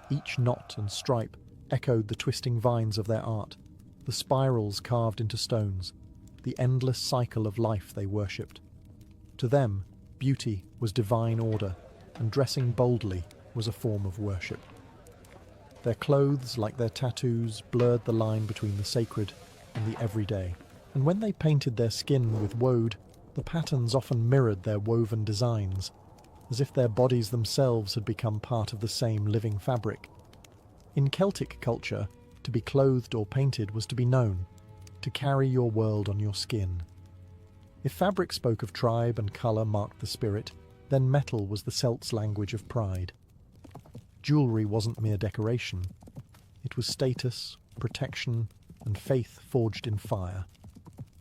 Each knot and stripe echoed the twisting vines of their art, the spirals carved into stones, the endless cycle of life they worshipped. To them, beauty was divine order, and dressing boldly was a form of worship. Their clothes, like their tattoos, blurred the line between the sacred and the everyday. And when they painted their skin with woad, the patterns often mirrored their woven designs, as if their bodies themselves had become part of the same living fabric. In Celtic culture, to be clothed or painted was to be known, to carry your world on your skin. If fabric spoke of tribe and colour marked the spirit, then metal was the Celts' language of pride. Jewellery wasn't mere decoration. It was status, protection, and faith forged in fire.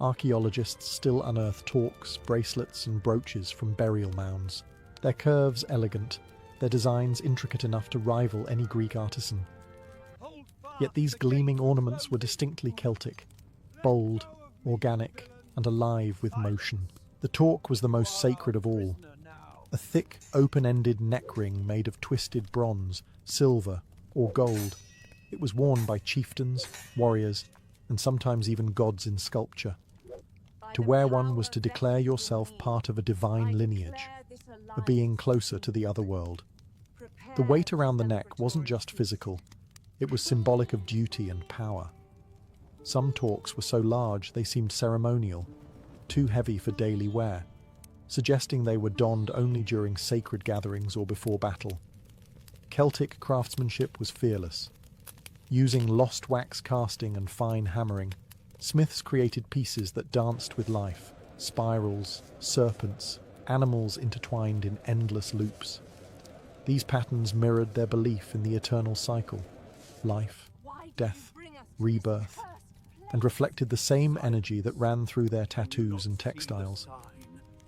Archaeologists still unearth torques, bracelets, and brooches from burial mounds. Their curves elegant, their designs intricate enough to rival any Greek artisan. Yet these gleaming ornaments were distinctly Celtic, bold, organic, and alive with motion. The torque was the most sacred of all. A thick, open-ended neck ring made of twisted bronze, silver, or gold. It was worn by chieftains, warriors, and sometimes even gods in sculpture. To wear one was to declare yourself part of a divine lineage, a being closer to the other world. The weight around the neck wasn't just physical, it was symbolic of duty and power. Some torques were so large they seemed ceremonial, too heavy for daily wear, suggesting they were donned only during sacred gatherings or before battle. Celtic craftsmanship was fearless. Using lost wax casting and fine hammering, smiths created pieces that danced with life, spirals, serpents, animals intertwined in endless loops. These patterns mirrored their belief in the eternal cycle, life, death, rebirth, and reflected the same energy that ran through their tattoos and textiles.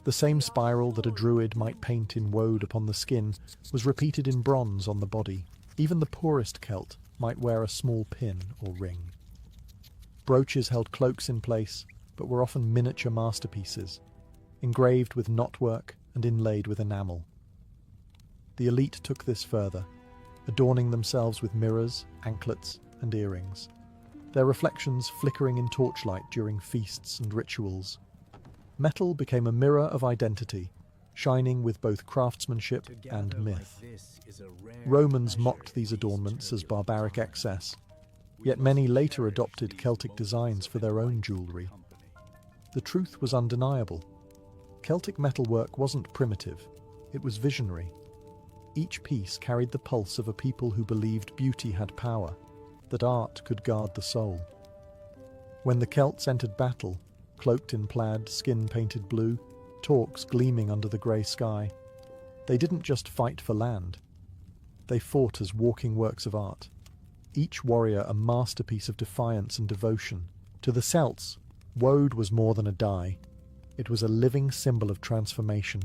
The same spiral that a druid might paint in woad upon the skin was repeated in bronze on the body. Even the poorest Celt might wear a small pin or ring. Brooches held cloaks in place, but were often miniature masterpieces, engraved with knotwork and inlaid with enamel. The elite took this further, adorning themselves with mirrors, anklets, and earrings, their reflections flickering in torchlight during feasts and rituals. Metal became a mirror of identity, shining with both craftsmanship and myth. Romans mocked these adornments as barbaric excess, yet many later adopted Celtic designs for their own jewellery. The truth was undeniable. Celtic metalwork wasn't primitive, it was visionary. Each piece carried the pulse of a people who believed beauty had power, that art could guard the soul. When the Celts entered battle, cloaked in plaid, skin painted blue, torques gleaming under the grey sky, they didn't just fight for land. They fought as walking works of art, each warrior a masterpiece of defiance and devotion. To the Celts, woad was more than a dye. It was a living symbol of transformation.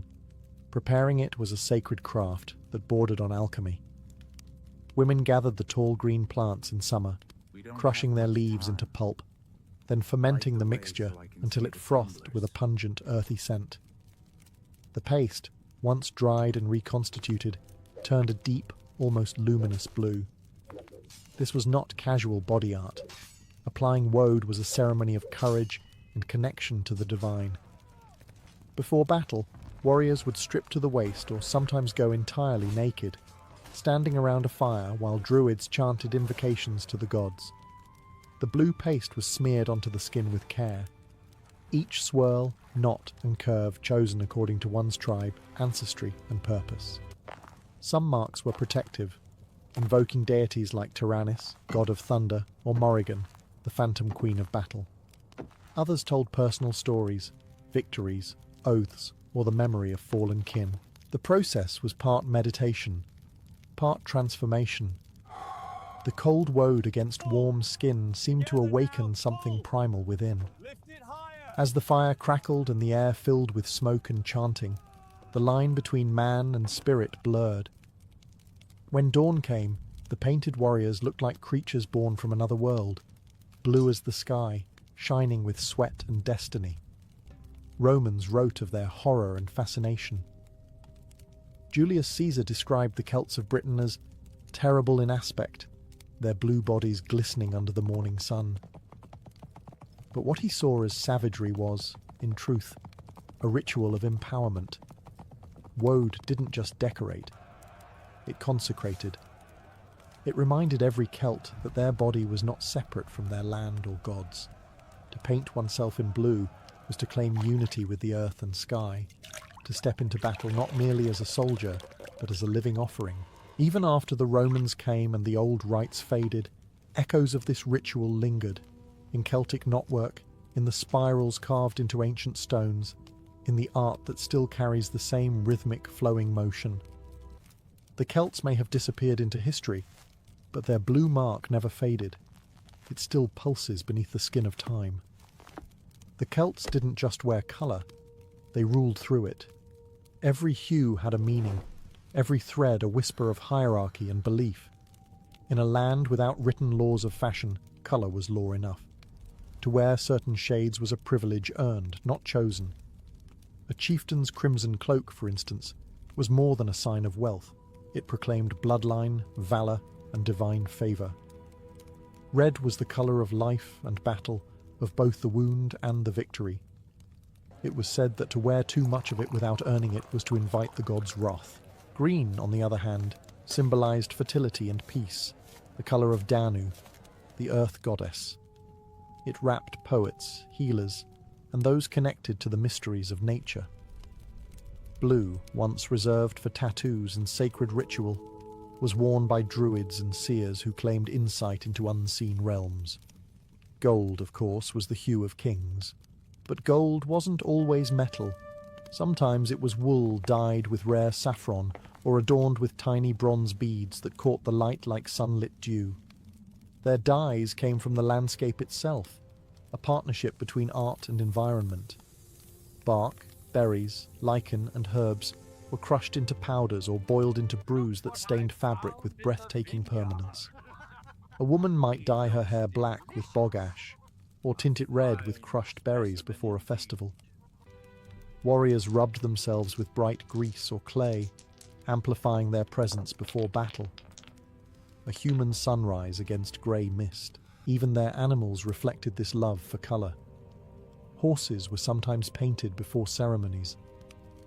Preparing it was a sacred craft that bordered on alchemy. Women gathered the tall green plants in summer, crushing their leaves into pulp, then fermenting the mixture until it frothed with a pungent, earthy scent. The paste, once dried and reconstituted, turned a deep, almost luminous blue. This was not casual body art. Applying woad was a ceremony of courage and connection to the divine. Before battle, warriors would strip to the waist or sometimes go entirely naked, standing around a fire while druids chanted invocations to the gods. The blue paste was smeared onto the skin with care, each swirl, knot and curve chosen according to one's tribe, ancestry and purpose. Some marks were protective, invoking deities like Tyrannus, god of thunder, or Morrigan, the phantom queen of battle. Others told personal stories, victories, oaths, or the memory of fallen kin. The process was part meditation, part transformation. The cold woad against warm skin seemed to awaken something primal within. As the fire crackled and the air filled with smoke and chanting, the line between man and spirit blurred. When dawn came, the painted warriors looked like creatures born from another world, blue as the sky, shining with sweat and destiny. Romans wrote of their horror and fascination. Julius Caesar described the Celts of Britain as terrible in aspect, their blue bodies glistening under the morning sun. But what he saw as savagery was, in truth, a ritual of empowerment. Woad didn't just decorate, it consecrated. It reminded every Celt that their body was not separate from their land or gods. To paint oneself in blue was to claim unity with the earth and sky, to step into battle not merely as a soldier, but as a living offering. Even after the Romans came and the old rites faded, echoes of this ritual lingered, in Celtic knotwork, in the spirals carved into ancient stones, in the art that still carries the same rhythmic flowing motion. The Celts may have disappeared into history, but their blue mark never faded. It still pulses beneath the skin of time. The Celts didn't just wear colour, they ruled through it. Every hue had a meaning, every thread a whisper of hierarchy and belief. In a land without written laws of fashion, colour was law enough. To wear certain shades was a privilege earned, not chosen. A chieftain's crimson cloak, for instance, was more than a sign of wealth. It proclaimed bloodline, valour, and divine favour. Red was the colour of life and battle, of both the wound and the victory. It was said that to wear too much of it without earning it was to invite the gods' wrath. Green, on the other hand, symbolised fertility and peace, the colour of Danu, the earth goddess. It wrapped poets, healers, and those connected to the mysteries of nature. Blue, once reserved for tattoos and sacred ritual, was worn by druids and seers who claimed insight into unseen realms. Gold, of course, was the hue of kings. But gold wasn't always metal. Sometimes it was wool dyed with rare saffron or adorned with tiny bronze beads that caught the light like sunlit dew. Their dyes came from the landscape itself, a partnership between art and environment. Bark, berries, lichen, and herbs were crushed into powders or boiled into brews that stained fabric with breathtaking permanence. A woman might dye her hair black with bog ash, or tint it red with crushed berries before a festival. Warriors rubbed themselves with bright grease or clay, amplifying their presence before battle. A human sunrise against grey mist. Even their animals reflected this love for colour. Horses were sometimes painted before ceremonies,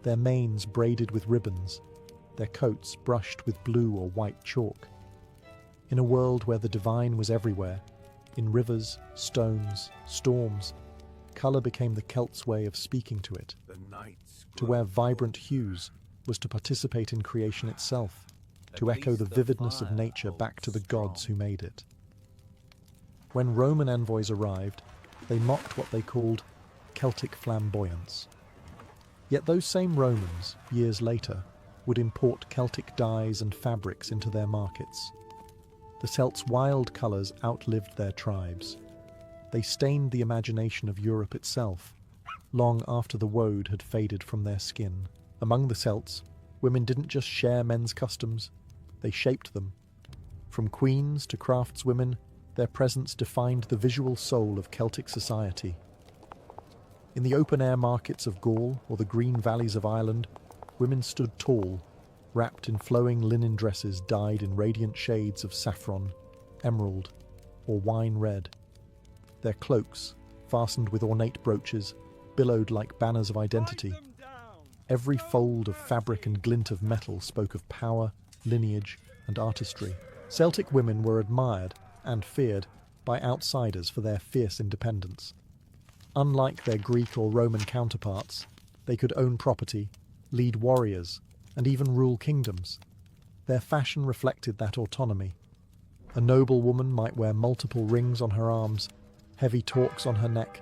their manes braided with ribbons, their coats brushed with blue or white chalk. In a world where the divine was everywhere, in rivers, stones, storms, colour became the Celts' way of speaking to it. To wear vibrant hues was to participate in creation itself, to echo the vividness of nature back to the gods who made it. When Roman envoys arrived, they mocked what they called Celtic flamboyance. Yet those same Romans, years later, would import Celtic dyes and fabrics into their markets. The Celts' wild colours outlived their tribes. They stained the imagination of Europe itself, long after the woad had faded from their skin. Among the Celts, women didn't just share men's customs, they shaped them. From queens to craftswomen, their presence defined the visual soul of Celtic society. In the open-air markets of Gaul or the green valleys of Ireland, women stood tall, wrapped in flowing linen dresses dyed in radiant shades of saffron, emerald, or wine red. Their cloaks, fastened with ornate brooches, billowed like banners of identity. Every fold of fabric and glint of metal spoke of power, lineage, and artistry. Celtic women were admired and feared by outsiders for their fierce independence. Unlike their Greek or Roman counterparts, they could own property, lead warriors, and even rule kingdoms. Their fashion reflected that autonomy. A noble woman might wear multiple rings on her arms, heavy torques on her neck,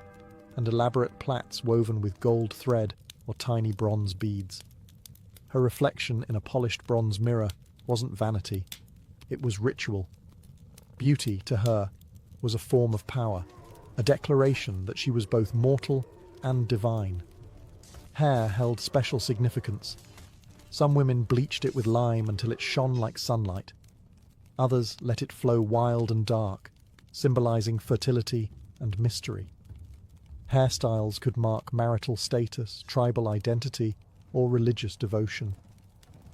and elaborate plaits woven with gold thread or tiny bronze beads. Her reflection in a polished bronze mirror wasn't vanity, it was ritual. Beauty, to her, was a form of power, a declaration that she was both mortal and divine. Hair held special significance. Some women bleached it with lime until it shone like sunlight. Others let it flow wild and dark, symbolizing fertility and mystery. Hairstyles could mark marital status, tribal identity, or religious devotion.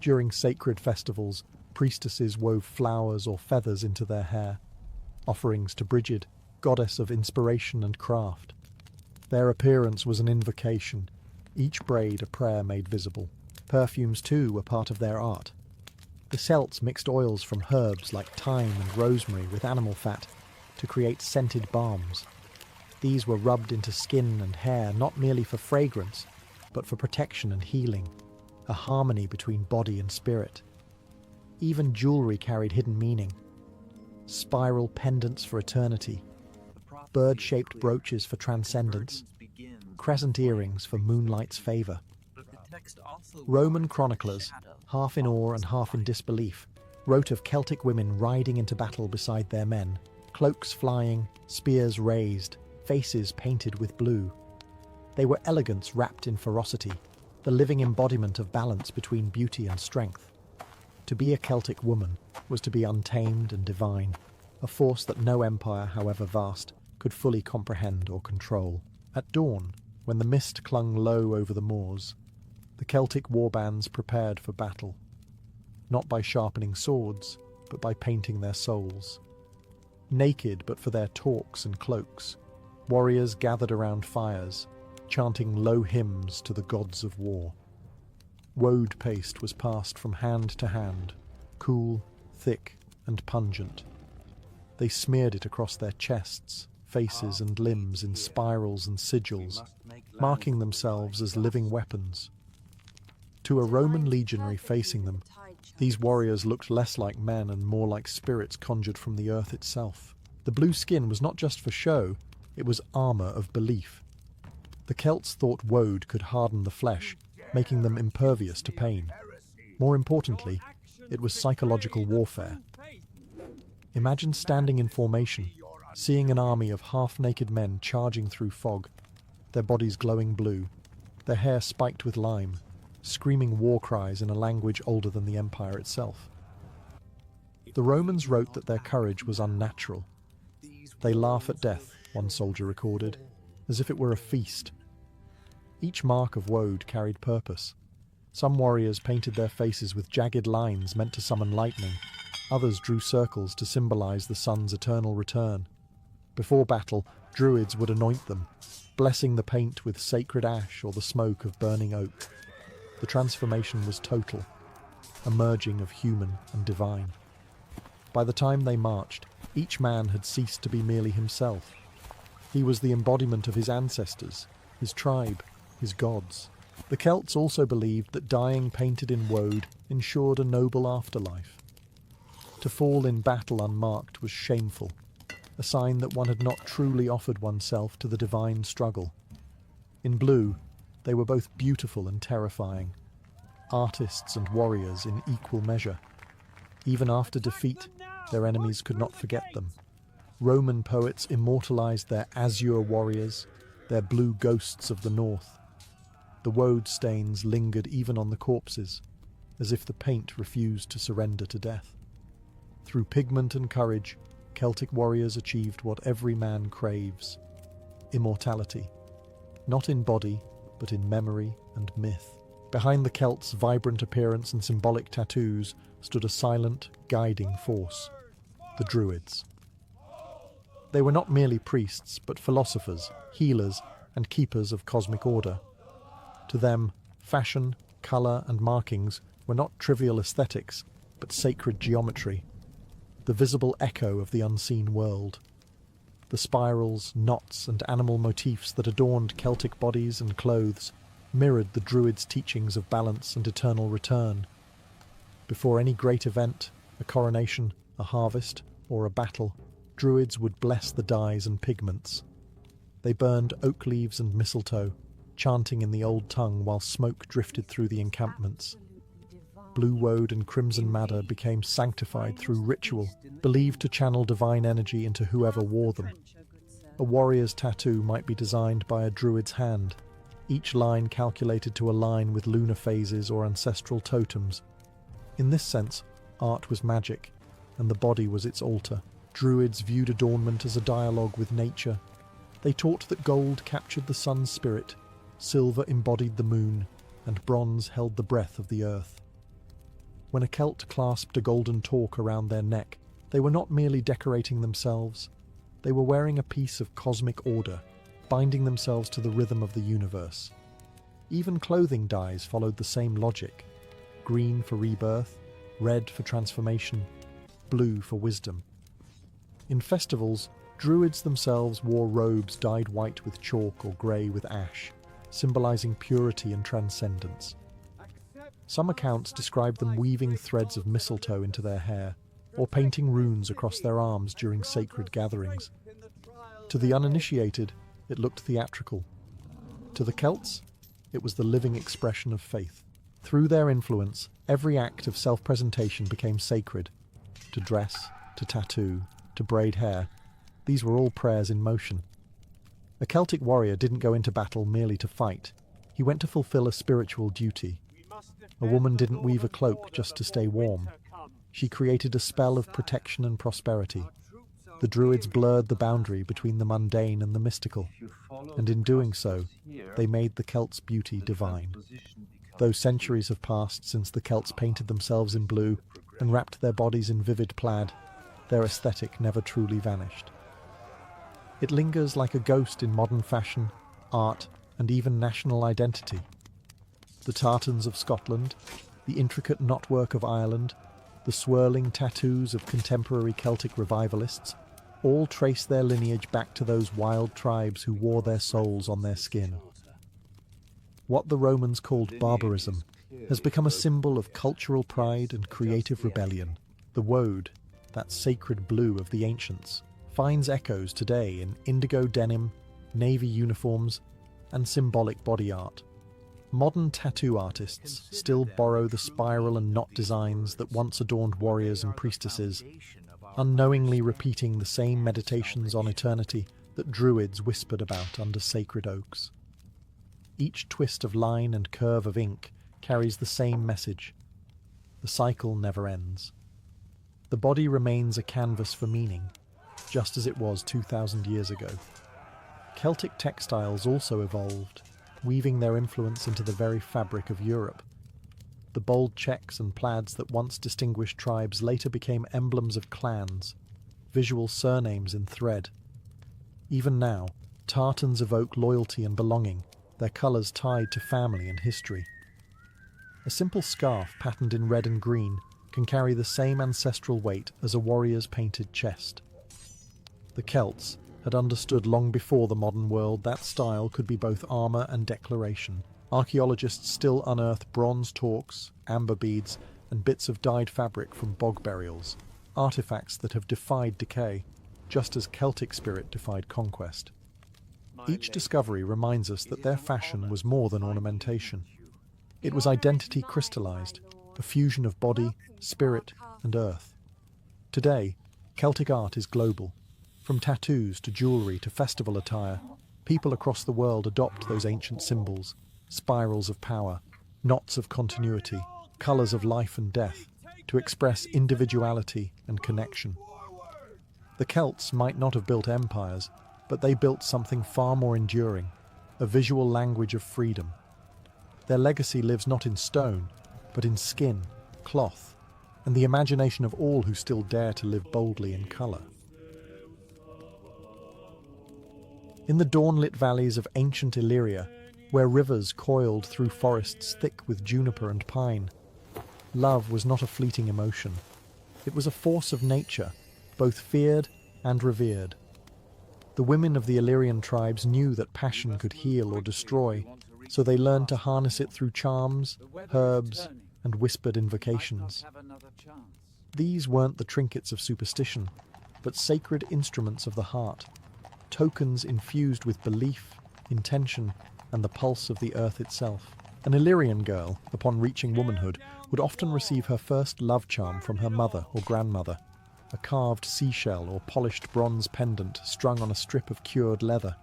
During sacred festivals, priestesses wove flowers or feathers into their hair, offerings to Brigid, goddess of inspiration and craft. Their appearance was an invocation, each braid a prayer made visible. Perfumes, too, were part of their art. The Celts mixed oils from herbs like thyme and rosemary with animal fat to create scented balms. These were rubbed into skin and hair not merely for fragrance, but for protection and healing, a harmony between body and spirit. Even jewellery carried hidden meaning. Spiral pendants for eternity, bird-shaped brooches for transcendence, crescent earrings for moonlight's favour. Roman chroniclers, half in awe and half in disbelief, wrote of Celtic women riding into battle beside their men, cloaks flying, spears raised, faces painted with blue. They were elegance wrapped in ferocity, the living embodiment of balance between beauty and strength. To be a Celtic woman was to be untamed and divine, a force that no empire, however vast, could fully comprehend or control. At dawn, when the mist clung low over the moors, the Celtic warbands prepared for battle, not by sharpening swords, but by painting their souls. Naked but for their torques and cloaks, warriors gathered around fires, chanting low hymns to the gods of war. Woad paste was passed from hand to hand, cool, thick, and pungent. They smeared it across their chests, faces and limbs in spirals and sigils, marking themselves as living weapons. To a Roman legionary facing them, these warriors looked less like men and more like spirits conjured from the earth itself. The blue skin was not just for show, it was armour of belief. The Celts thought woad could harden the flesh, making them impervious to pain. More importantly, it was psychological warfare. Imagine standing in formation, seeing an army of half-naked men charging through fog, their bodies glowing blue, their hair spiked with lime, screaming war cries in a language older than the empire itself. The Romans wrote that their courage was unnatural. They laugh at death, one soldier recorded, as if it were a feast. Each mark of woad carried purpose. Some warriors painted their faces with jagged lines meant to summon lightning. Others drew circles to symbolize the sun's eternal return. Before battle, druids would anoint them, blessing the paint with sacred ash or the smoke of burning oak. The transformation was total, a merging of human and divine. By the time they marched, each man had ceased to be merely himself. He was the embodiment of his ancestors, his tribe, his gods. The Celts also believed that dying painted in woad ensured a noble afterlife. To fall in battle unmarked was shameful, a sign that one had not truly offered oneself to the divine struggle. In blue, they were both beautiful and terrifying, artists and warriors in equal measure. Even after defeat, their enemies could not forget them. Roman poets immortalized their azure warriors, their blue ghosts of the north. The woad stains lingered even on the corpses, as if the paint refused to surrender to death. Through pigment and courage, Celtic warriors achieved what every man craves: immortality. Not in body, but in memory and myth. Behind the Celts' vibrant appearance and symbolic tattoos stood a silent, guiding force: the Druids. They were not merely priests, but philosophers, healers, and keepers of cosmic order. To them, fashion, colour, and markings were not trivial aesthetics, but sacred geometry, the visible echo of the unseen world. The spirals, knots, and animal motifs that adorned Celtic bodies and clothes mirrored the Druids' teachings of balance and eternal return. Before any great event, a coronation, a harvest, or a battle, Druids would bless the dyes and pigments. They burned oak leaves and mistletoe, chanting in the old tongue while smoke drifted through the encampments. Blue woad and crimson madder became sanctified through ritual, believed to channel divine energy into whoever wore them. A warrior's tattoo might be designed by a druid's hand, each line calculated to align with lunar phases or ancestral totems. In this sense, art was magic, and the body was its altar. Druids viewed adornment as a dialogue with nature. They taught that gold captured the sun's spirit, silver embodied the moon, and bronze held the breath of the earth. When a Celt clasped a golden torque around their neck, they were not merely decorating themselves. They were wearing a piece of cosmic order, binding themselves to the rhythm of the universe. Even clothing dyes followed the same logic: green for rebirth, red for transformation, blue for wisdom. In festivals, Druids themselves wore robes dyed white with chalk or grey with ash, symbolizing purity and transcendence. Some accounts describe them weaving threads of mistletoe into their hair, or painting runes across their arms during sacred gatherings. To the uninitiated, it looked theatrical. To the Celts, it was the living expression of faith. Through their influence, every act of self-presentation became sacred. To dress, to tattoo, to braid hair, these were all prayers in motion. A Celtic warrior didn't go into battle merely to fight. He went to fulfill a spiritual duty. A woman didn't weave a cloak just to stay warm. She created a spell of protection and prosperity. The Druids blurred the boundary between the mundane and the mystical, and in doing so, they made the Celts' beauty divine. Though centuries have passed since the Celts painted themselves in blue and wrapped their bodies in vivid plaid, their aesthetic never truly vanished. It lingers like a ghost in modern fashion, art, and even national identity. The tartans of Scotland, the intricate knotwork of Ireland, the swirling tattoos of contemporary Celtic revivalists, All trace their lineage back to those wild tribes who wore their souls on their skin. What the Romans called barbarism has become a symbol of cultural pride and creative rebellion. The woad, that sacred blue of the ancients, finds echoes today in indigo denim, navy uniforms, and symbolic body art. Modern tattoo artists still borrow the spiral and knot designs that once adorned warriors and priestesses, unknowingly repeating the same meditations on eternity that druids whispered about under sacred oaks. Each twist of line and curve of ink carries the same message. The cycle never ends. The body remains a canvas for meaning, just as it was 2,000 years ago. Celtic textiles also evolved, weaving their influence into the very fabric of Europe. The bold checks and plaids that once distinguished tribes later became emblems of clans, visual surnames in thread. Even now, tartans evoke loyalty and belonging, their colours tied to family and history. A simple scarf patterned in red and green can carry the same ancestral weight as a warrior's painted chest. The Celts had understood long before the modern world that style could be both armour and declaration. Archaeologists still unearth bronze torques, amber beads, and bits of dyed fabric from bog burials, artefacts that have defied decay, just as Celtic spirit defied conquest. Each discovery reminds us that their fashion was more than ornamentation. It was identity crystallized, a fusion of body, spirit, and earth. Today, Celtic art is global. From tattoos to jewellery to festival attire, people across the world adopt those ancient symbols, spirals of power, knots of continuity, colours of life and death, to express individuality and connection. The Celts might not have built empires, but they built something far more enduring, a visual language of freedom. Their legacy lives not in stone, but in skin, cloth, and the imagination of all who still dare to live boldly in colour. In the dawn-lit valleys of ancient Illyria, where rivers coiled through forests thick with juniper and pine, love was not a fleeting emotion. It was a force of nature, both feared and revered. The women of the Illyrian tribes knew that passion could heal or destroy, so they learned to harness it through charms, herbs, and whispered invocations. These weren't the trinkets of superstition, but sacred instruments of the heart, tokens infused with belief, intention, and the pulse of the earth itself. An Illyrian girl, upon reaching womanhood, would often receive her first love charm from her mother or grandmother, a carved seashell or polished bronze pendant strung on a strip of cured leather.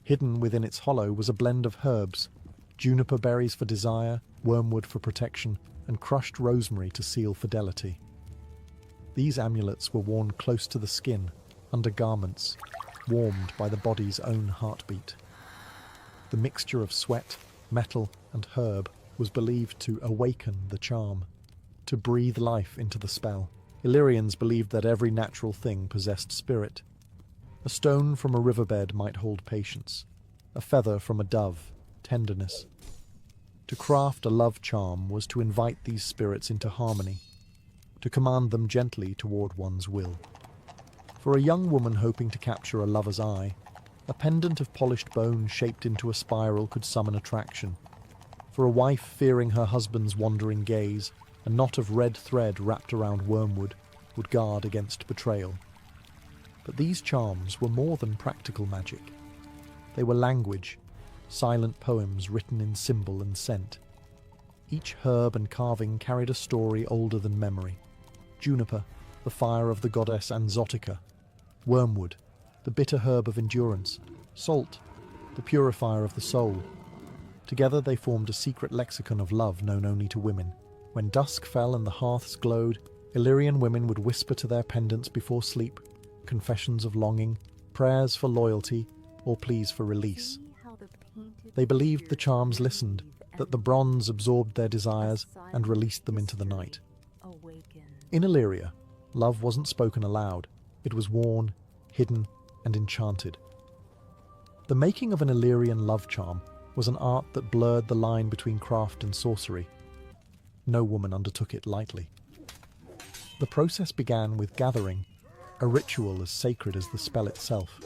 Hidden within its hollow was a blend of herbs, juniper berries for desire, wormwood for protection, and crushed rosemary to seal fidelity. These amulets were worn close to the skin, under garments, warmed by the body's own heartbeat. The mixture of sweat, metal, and herb was believed to awaken the charm, to breathe life into the spell. Illyrians believed that every natural thing possessed spirit. A stone from a riverbed might hold patience, a feather from a dove, tenderness. To craft a love charm was to invite these spirits into harmony, to command them gently toward one's will. For a young woman hoping to capture a lover's eye, a pendant of polished bone shaped into a spiral could summon attraction. For a wife fearing her husband's wandering gaze, a knot of red thread wrapped around wormwood would guard against betrayal. But these charms were more than practical magic. They were language, silent poems written in symbol and scent. Each herb and carving carried a story older than memory. Juniper, the fire of the goddess Anzotica. Wormwood, the bitter herb of endurance. Salt, the purifier of the soul. Together they formed a secret lexicon of love known only to women. When dusk fell and the hearths glowed, Illyrian women would whisper to their pendants before sleep, confessions of longing, prayers for loyalty, or pleas for release. They believed the charms listened, that the bronze absorbed their desires and released them into the night. In Illyria, love wasn't spoken aloud. It was worn, hidden, and enchanted. The making of an Illyrian love charm was an art that blurred the line between craft and sorcery. No woman undertook it lightly. The process began with gathering, a ritual as sacred as the spell itself.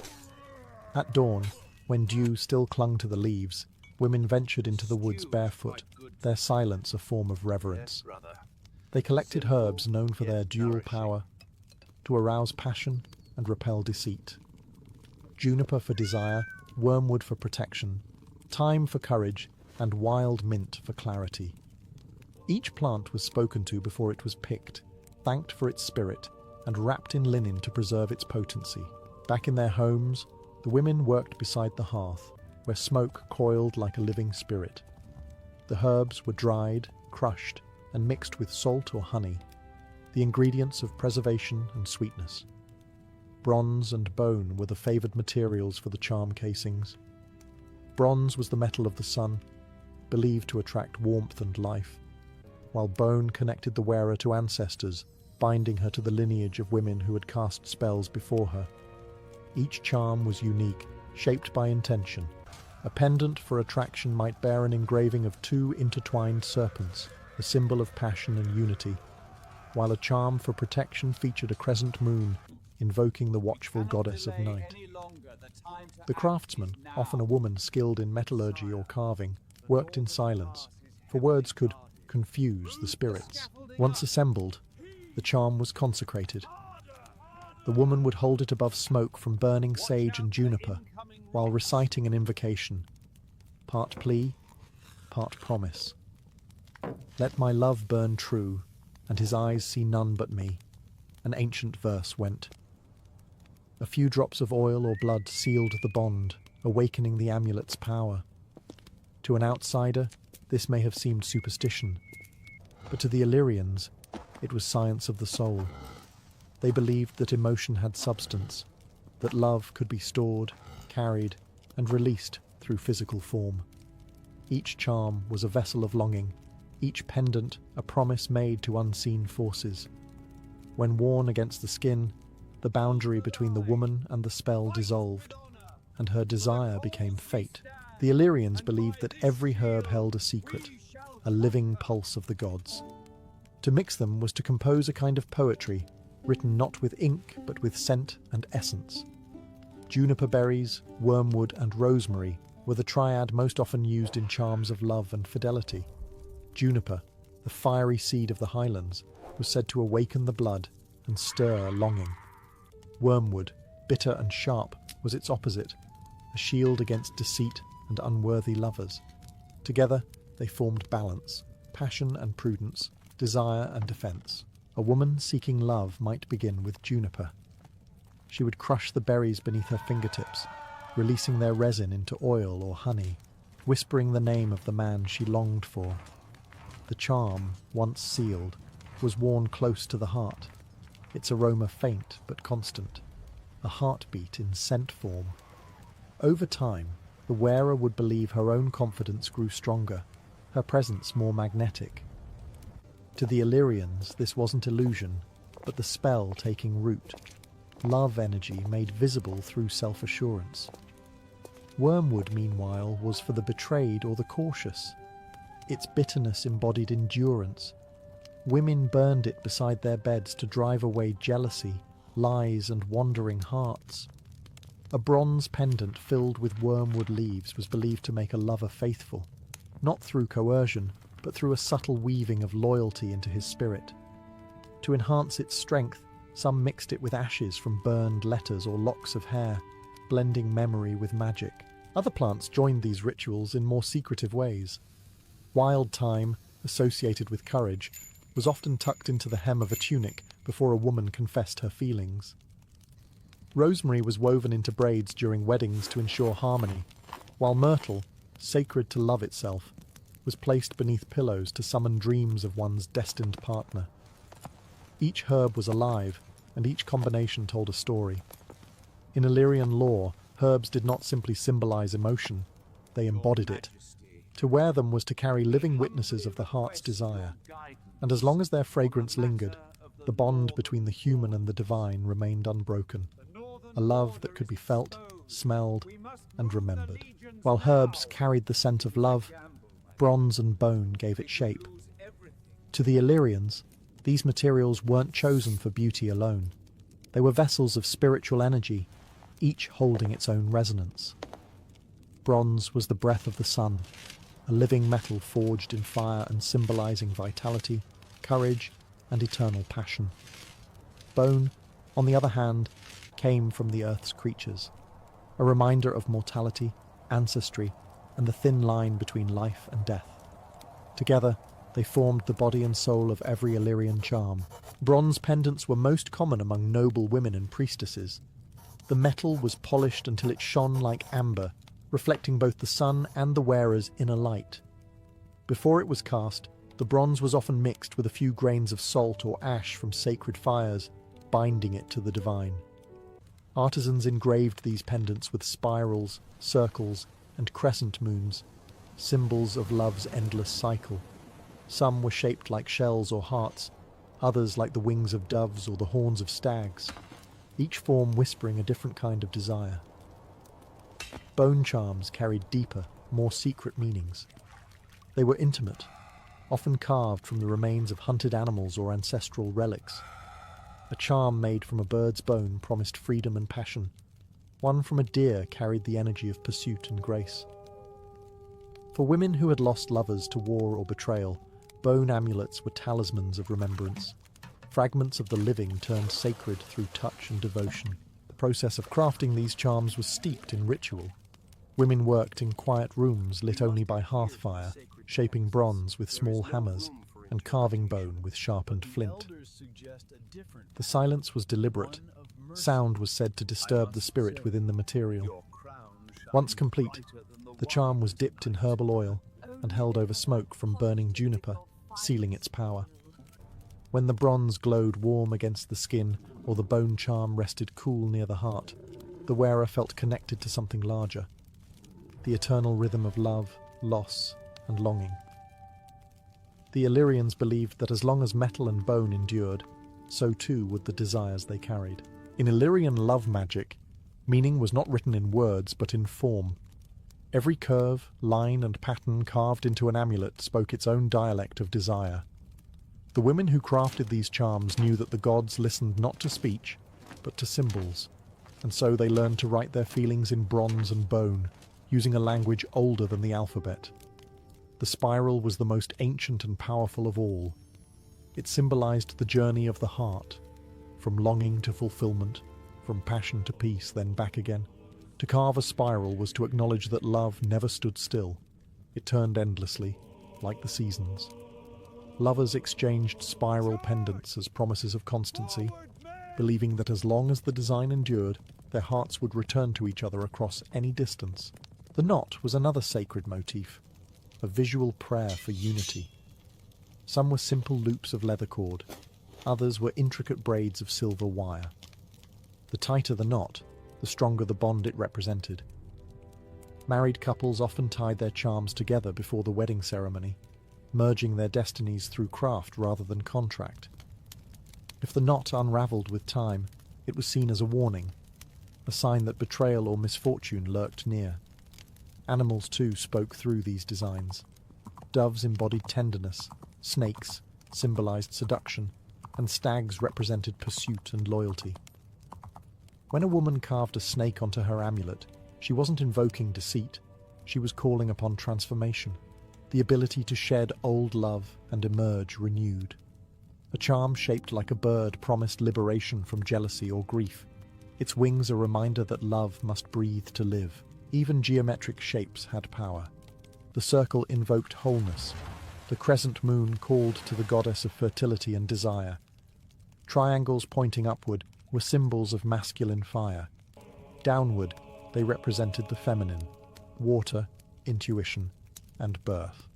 At dawn, when dew still clung to the leaves, women ventured into the woods barefoot, their silence a form of reverence. They collected herbs known for their dual power, to arouse passion and repel deceit. Juniper for desire, wormwood for protection, thyme for courage, and wild mint for clarity. Each plant was spoken to before it was picked, thanked for its spirit, and wrapped in linen to preserve its potency. Back in their homes, the women worked beside the hearth, where smoke coiled like a living spirit. The herbs were dried, crushed, and mixed with salt or honey, the ingredients of preservation and sweetness. Bronze and bone were the favoured materials for the charm casings. Bronze was the metal of the sun, believed to attract warmth and life, while bone connected the wearer to ancestors, binding her to the lineage of women who had cast spells before her. Each charm was unique, shaped by intention. A pendant for attraction might bear an engraving of two intertwined serpents, a symbol of passion and unity, while a charm for protection featured a crescent moon, invoking the watchful goddess of night. The craftsman, often a woman skilled in metallurgy or carving, worked in silence, for words could confuse the spirits. Once assembled, the charm was consecrated. The woman would hold it above smoke from burning sage and juniper, while reciting an invocation, part plea, part promise. Let my love burn true, and his eyes see none but me, an ancient verse went. A few drops of oil or blood sealed the bond, awakening the amulet's power. To an outsider, this may have seemed superstition, but to the Illyrians, it was science of the soul. They believed that emotion had substance, that love could be stored, carried, and released through physical form. Each charm was a vessel of longing, each pendant a promise made to unseen forces. When worn against the skin, the boundary between the woman and the spell dissolved, and her desire became fate. The Illyrians believed that every herb held a secret, a living pulse of the gods. To mix them was to compose a kind of poetry, written not with ink but with scent and essence. Juniper berries, wormwood, and rosemary were the triad most often used in charms of love and fidelity. Juniper, the fiery seed of the highlands, was said to awaken the blood and stir longing. Wormwood, bitter and sharp, was its opposite, a shield against deceit and unworthy lovers. Together, they formed balance, passion and prudence, desire and defence. A woman seeking love might begin with juniper. She would crush the berries beneath her fingertips, releasing their resin into oil or honey, whispering the name of the man she longed for. The charm, once sealed, was worn close to the heart, its aroma faint but constant, a heartbeat in scent form. Over time, the wearer would believe her own confidence grew stronger, her presence more magnetic. To the Illyrians, this wasn't illusion, but the spell taking root, love energy made visible through self-assurance. Wormwood, meanwhile, was for the betrayed or the cautious. Its bitterness embodied endurance. Women burned it beside their beds to drive away jealousy, lies, and wandering hearts. A bronze pendant filled with wormwood leaves was believed to make a lover faithful, not through coercion, but through a subtle weaving of loyalty into his spirit. To enhance its strength, some mixed it with ashes from burned letters or locks of hair, blending memory with magic. Other plants joined these rituals in more secretive ways. Wild thyme, associated with courage, was often tucked into the hem of a tunic before a woman confessed her feelings. Rosemary was woven into braids during weddings to ensure harmony, while myrtle, sacred to love itself, was placed beneath pillows to summon dreams of one's destined partner. Each herb was alive, and each combination told a story. In Illyrian lore, herbs did not simply symbolize emotion, they embodied it. To wear them was to carry living witnesses of the heart's desire, and as long as their fragrance lingered, the bond between the human and the divine remained unbroken, a love that could be felt, smelled, and remembered. While herbs carried the scent of love, bronze and bone gave it shape. To the Illyrians, these materials weren't chosen for beauty alone. They were vessels of spiritual energy, each holding its own resonance. Bronze was the breath of the sun, a living metal forged in fire and symbolizing vitality, courage, and eternal passion. Bone, on the other hand, came from the earth's creatures, a reminder of mortality, ancestry, and the thin line between life and death. Together, they formed the body and soul of every Illyrian charm. Bronze pendants were most common among noble women and priestesses. The metal was polished until it shone like amber, reflecting both the sun and the wearer's inner light. Before it was cast, the bronze was often mixed with a few grains of salt or ash from sacred fires, binding it to the divine. Artisans engraved these pendants with spirals, circles, and crescent moons, symbols of love's endless cycle. Some were shaped like shells or hearts, others like the wings of doves or the horns of stags, each form whispering a different kind of desire. Bone charms carried deeper, more secret meanings. They were intimate, often carved from the remains of hunted animals or ancestral relics. A charm made from a bird's bone promised freedom and passion. One from a deer carried the energy of pursuit and grace. For women who had lost lovers to war or betrayal, bone amulets were talismans of remembrance. Fragments of the living turned sacred through touch and devotion. The process of crafting these charms was steeped in ritual. Women worked in quiet rooms lit only by hearth fire, shaping bronze with small hammers and carving bone with sharpened flint. The silence was deliberate. Sound was said to disturb the spirit within the material. Once complete, the charm was dipped in herbal oil and held over smoke from burning juniper, sealing its power. When the bronze glowed warm against the skin or the bone charm rested cool near the heart, the wearer felt connected to something larger, the eternal rhythm of love, loss, and longing. The Illyrians believed that as long as metal and bone endured, so too would the desires they carried. In Illyrian love magic, meaning was not written in words but in form. Every curve, line, and pattern carved into an amulet spoke its own dialect of desire. The women who crafted these charms knew that the gods listened not to speech, but to symbols, and so they learned to write their feelings in bronze and bone, using a language older than the alphabet. The spiral was the most ancient and powerful of all. It symbolized the journey of the heart, from longing to fulfillment, from passion to peace, then back again. To carve a spiral was to acknowledge that love never stood still. It turned endlessly, like the seasons. Lovers exchanged spiral pendants as promises of constancy, believing that as long as the design endured, their hearts would return to each other across any distance. The knot was another sacred motif, a visual prayer for unity. Some were simple loops of leather cord, others were intricate braids of silver wire. The tighter the knot, the stronger the bond it represented. Married couples often tied their charms together before the wedding ceremony, merging their destinies through craft rather than contract. If the knot unraveled with time, it was seen as a warning, a sign that betrayal or misfortune lurked near. Animals, too, spoke through these designs. Doves embodied tenderness, snakes symbolized seduction, and stags represented pursuit and loyalty. When a woman carved a snake onto her amulet, she wasn't invoking deceit, she was calling upon transformation, the ability to shed old love and emerge renewed. A charm shaped like a bird promised liberation from jealousy or grief, its wings a reminder that love must breathe to live. Even geometric shapes had power. The circle invoked wholeness. The crescent moon called to the goddess of fertility and desire. Triangles pointing upward were symbols of masculine fire. Downward, they represented the feminine, water, intuition, and birth.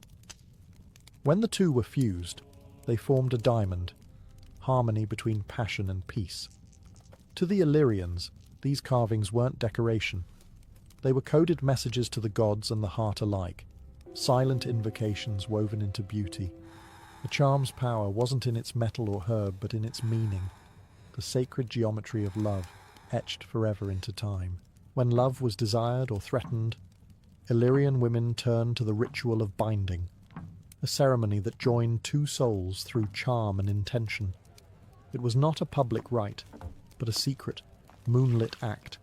When the two were fused, they formed a diamond, harmony between passion and peace. To the Illyrians, these carvings weren't decoration. They were coded messages to the gods and the heart alike, silent invocations woven into beauty. The charm's power wasn't in its metal or herb, but in its meaning, the sacred geometry of love, etched forever into time. When love was desired or threatened, Illyrian women turned to the ritual of binding, a ceremony that joined two souls through charm and intention. It was not a public rite, but a secret, moonlit act,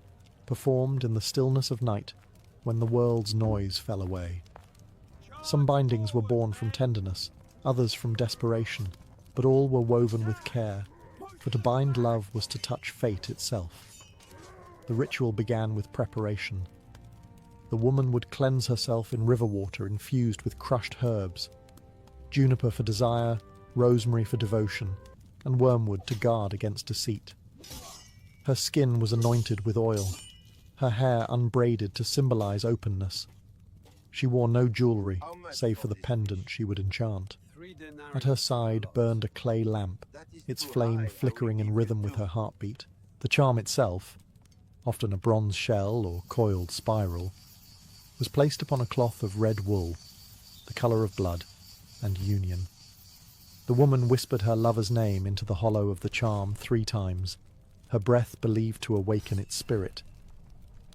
performed in the stillness of night when the world's noise fell away. Some bindings were born from tenderness, others from desperation, but all were woven with care, for to bind love was to touch fate itself. The ritual began with preparation. The woman would cleanse herself in river water infused with crushed herbs, juniper for desire, rosemary for devotion, and wormwood to guard against deceit. Her skin was anointed with oil, her hair unbraided to symbolize openness. She wore no jewelry, save for the pendant she would enchant. At her side burned a clay lamp, its flame flickering in rhythm with her heartbeat. The charm itself, often a bronze shell or coiled spiral, was placed upon a cloth of red wool, the colour of blood and union. The woman whispered her lover's name into the hollow of the charm 3 times, her breath believed to awaken its spirit.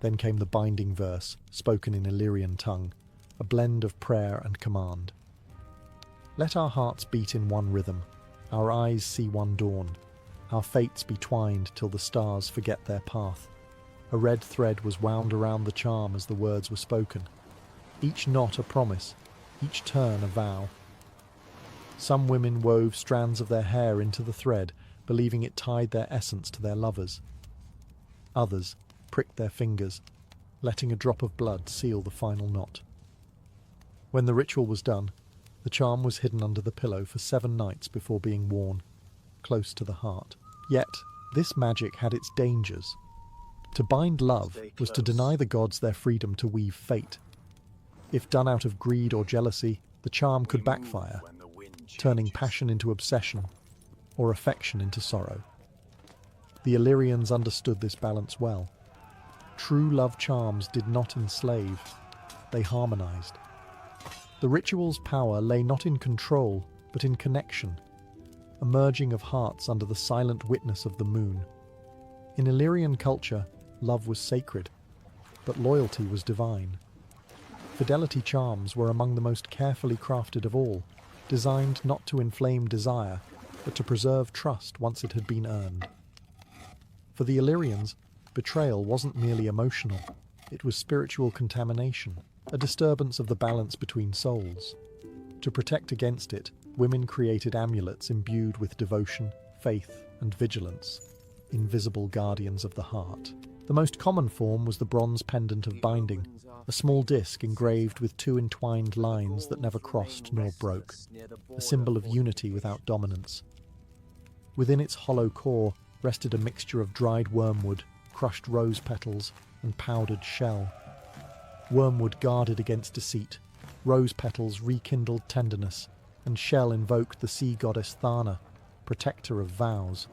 Then came the binding verse, spoken in Illyrian tongue, a blend of prayer and command. Let our hearts beat in one rhythm, our eyes see one dawn, our fates be twined till the stars forget their path. A red thread was wound around the charm as the words were spoken, each knot a promise, each turn a vow. Some women wove strands of their hair into the thread, believing it tied their essence to their lovers. Others pricked their fingers, letting a drop of blood seal the final knot. When the ritual was done, the charm was hidden under the pillow for 7 nights before being worn, close to the heart. Yet, this magic had its dangers. To bind love was to deny the gods their freedom to weave fate. If done out of greed or jealousy, the charm could backfire, turning passion into obsession or affection into sorrow. The Illyrians understood this balance well. True love charms did not enslave, they harmonized. The ritual's power lay not in control, but in connection, a merging of hearts under the silent witness of the moon. In Illyrian culture, love was sacred, but loyalty was divine. Fidelity charms were among the most carefully crafted of all, designed not to inflame desire, but to preserve trust once it had been earned. For the Illyrians, betrayal wasn't merely emotional, it was spiritual contamination, a disturbance of the balance between souls. To protect against it, women created amulets imbued with devotion, faith, and vigilance, invisible guardians of the heart. The most common form was the bronze pendant of binding, a small disc engraved with 2 entwined lines that never crossed nor broke, a symbol of unity without dominance. Within its hollow core rested a mixture of dried wormwood, crushed rose petals, and powdered shell. Wormwood guarded against deceit, rose petals rekindled tenderness, and shell invoked the sea goddess Thana, protector of vows.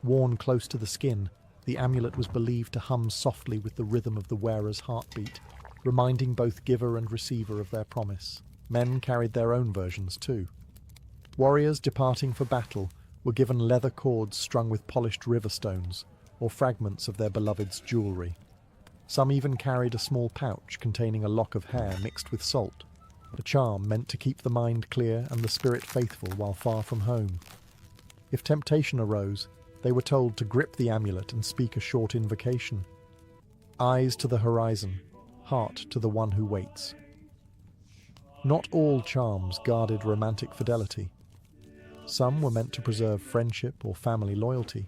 Worn close to the skin, the amulet was believed to hum softly with the rhythm of the wearer's heartbeat, reminding both giver and receiver of their promise. Men carried their own versions too. Warriors departing for battle were given leather cords strung with polished river stones, or fragments of their beloved's jewellery. Some even carried a small pouch containing a lock of hair mixed with salt, a charm meant to keep the mind clear and the spirit faithful while far from home. If temptation arose, they were told to grip the amulet and speak a short invocation. Eyes to the horizon, heart to the one who waits. Not all charms guarded romantic fidelity. Some were meant to preserve friendship or family loyalty.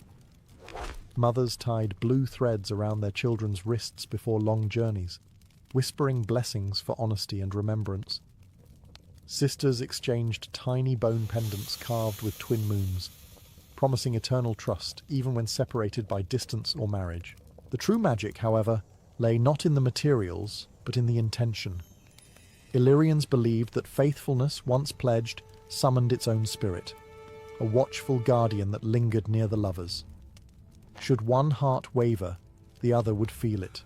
Mothers tied blue threads around their children's wrists before long journeys, whispering blessings for honesty and remembrance. Sisters exchanged tiny bone pendants carved with twin moons, promising eternal trust even when separated by distance or marriage. The true magic, however, lay not in the materials, but in the intention. Illyrians believed that faithfulness, once pledged, summoned its own spirit, a watchful guardian that lingered near the lovers. Should one heart waver, the other would feel it.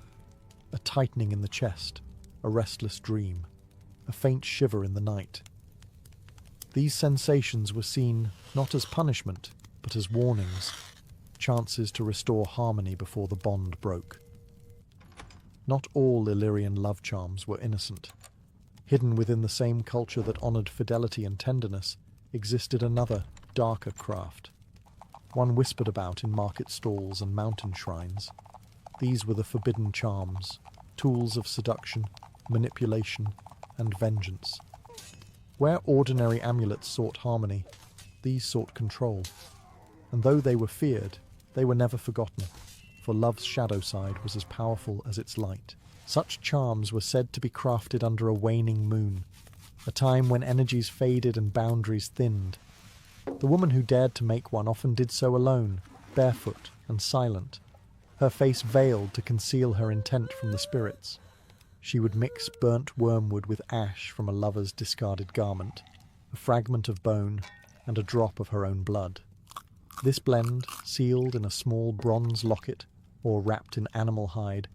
A tightening in the chest, a restless dream, a faint shiver in the night. These sensations were seen not as punishment, but as warnings, chances to restore harmony before the bond broke. Not all Illyrian love charms were innocent. Hidden within the same culture that honoured fidelity and tenderness existed another, darker craft. one whispered about in market stalls and mountain shrines. These were the forbidden charms, tools of seduction, manipulation, and vengeance. Where ordinary amulets sought harmony, these sought control. And though they were feared, they were never forgotten, for love's shadow side was as powerful as its light. Such charms were said to be crafted under a waning moon, a time when energies faded and boundaries thinned. The woman who dared to make one often did so alone, barefoot and silent, her face veiled to conceal her intent from the spirits. She would mix burnt wormwood with ash from a lover's discarded garment, a fragment of bone, and a drop of her own blood. This blend, sealed in a small bronze locket or wrapped in animal hide,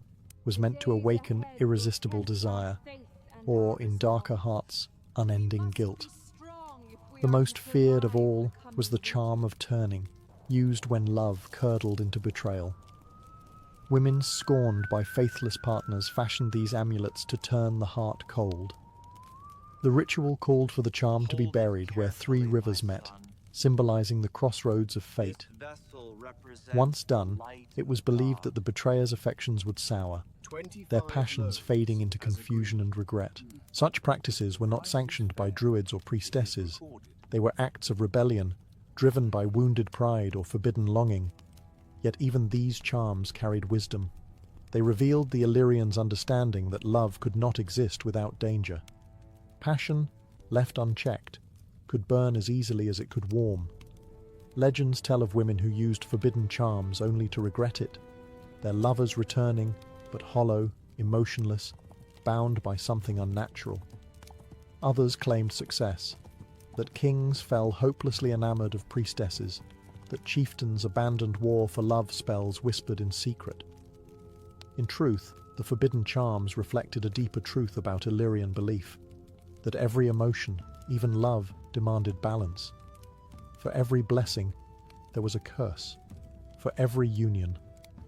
was meant to awaken irresistible desire, or, in darker hearts, unending guilt. The most feared of all was the charm of turning, used when love curdled into betrayal. Women scorned by faithless partners fashioned these amulets to turn the heart cold. The ritual called for the charm to be buried where 3 rivers met, symbolizing the crossroads of fate. Once done, it was believed that the betrayer's affections would sour, their passions fading into confusion and regret. Such practices were not sanctioned by druids or priestesses. They were acts of rebellion, driven by wounded pride or forbidden longing. Yet even these charms carried wisdom. They revealed the Illyrians' understanding that love could not exist without danger. Passion, left unchecked, could burn as easily as it could warm. Legends tell of women who used forbidden charms only to regret it, their lovers returning, but hollow, emotionless, bound by something unnatural. Others claimed success, that kings fell hopelessly enamored of priestesses, that chieftains abandoned war for love spells whispered in secret. In truth, the forbidden charms reflected a deeper truth about Illyrian belief, that every emotion, even love, demanded balance. For every blessing, there was a curse. For every union,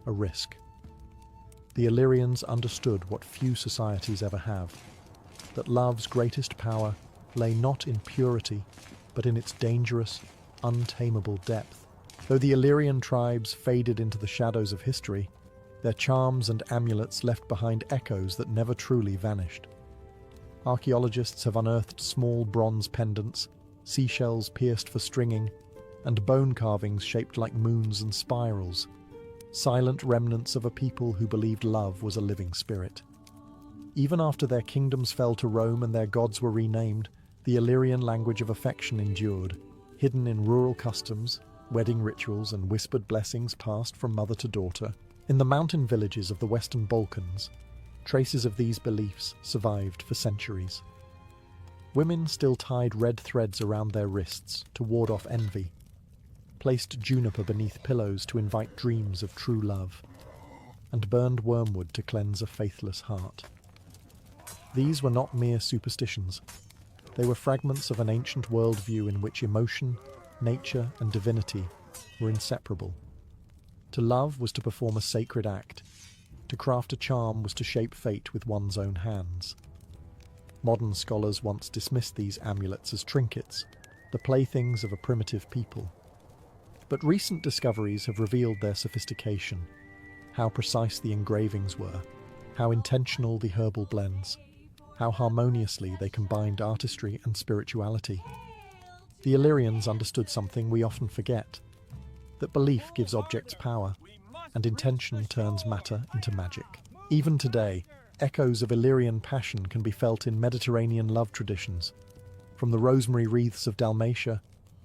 a risk. The Illyrians understood what few societies ever have, that love's greatest power lay not in purity, but in its dangerous, untamable depth. Though the Illyrian tribes faded into the shadows of history, their charms and amulets left behind echoes that never truly vanished. Archaeologists have unearthed small bronze pendants, seashells pierced for stringing, and bone carvings shaped like moons and spirals, silent remnants of a people who believed love was a living spirit. Even after their kingdoms fell to Rome and their gods were renamed, the Illyrian language of affection endured, hidden in rural customs, wedding rituals, and whispered blessings passed from mother to daughter. In the mountain villages of the Western Balkans, traces of these beliefs survived for centuries. Women still tied red threads around their wrists to ward off envy, placed juniper beneath pillows to invite dreams of true love, and burned wormwood to cleanse a faithless heart. These were not mere superstitions. They were fragments of an ancient worldview in which emotion, nature, and divinity were inseparable. To love was to perform a sacred act. To craft a charm was to shape fate with one's own hands. Modern scholars once dismissed these amulets as trinkets, the playthings of a primitive people. But recent discoveries have revealed their sophistication, how precise the engravings were, how intentional the herbal blends, how harmoniously they combined artistry and spirituality. The Illyrians understood something we often forget, that belief gives objects power, and intention turns matter into magic. Even today, echoes of Illyrian passion can be felt in Mediterranean love traditions, from the rosemary wreaths of Dalmatia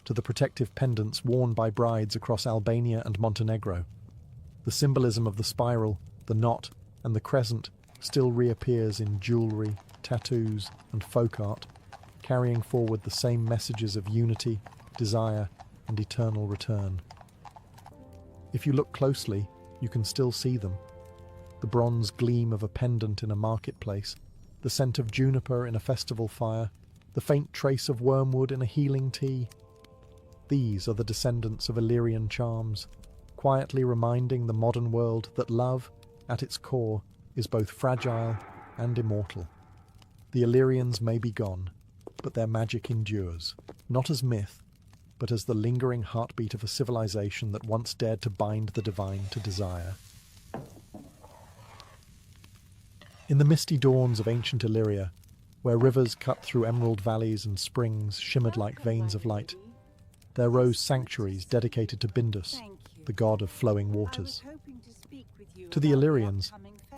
to the protective pendants worn by brides across Albania and Montenegro. The symbolism of the spiral, the knot, and the crescent still reappears in jewellery, tattoos, and folk art, carrying forward the same messages of unity, desire, and eternal return. If you look closely, you can still see them. The bronze gleam of a pendant in a marketplace, the scent of juniper in a festival fire, the faint trace of wormwood in a healing tea. These are the descendants of Illyrian charms, quietly reminding the modern world that love, at its core, is both fragile and immortal. The Illyrians may be gone, but their magic endures, not as myth, but as the lingering heartbeat of a civilization that once dared to bind the divine to desire. In the misty dawns of ancient Illyria, where rivers cut through emerald valleys and springs shimmered like veins of light, there rose sanctuaries dedicated to Bindus, the god of flowing waters. To the Illyrians,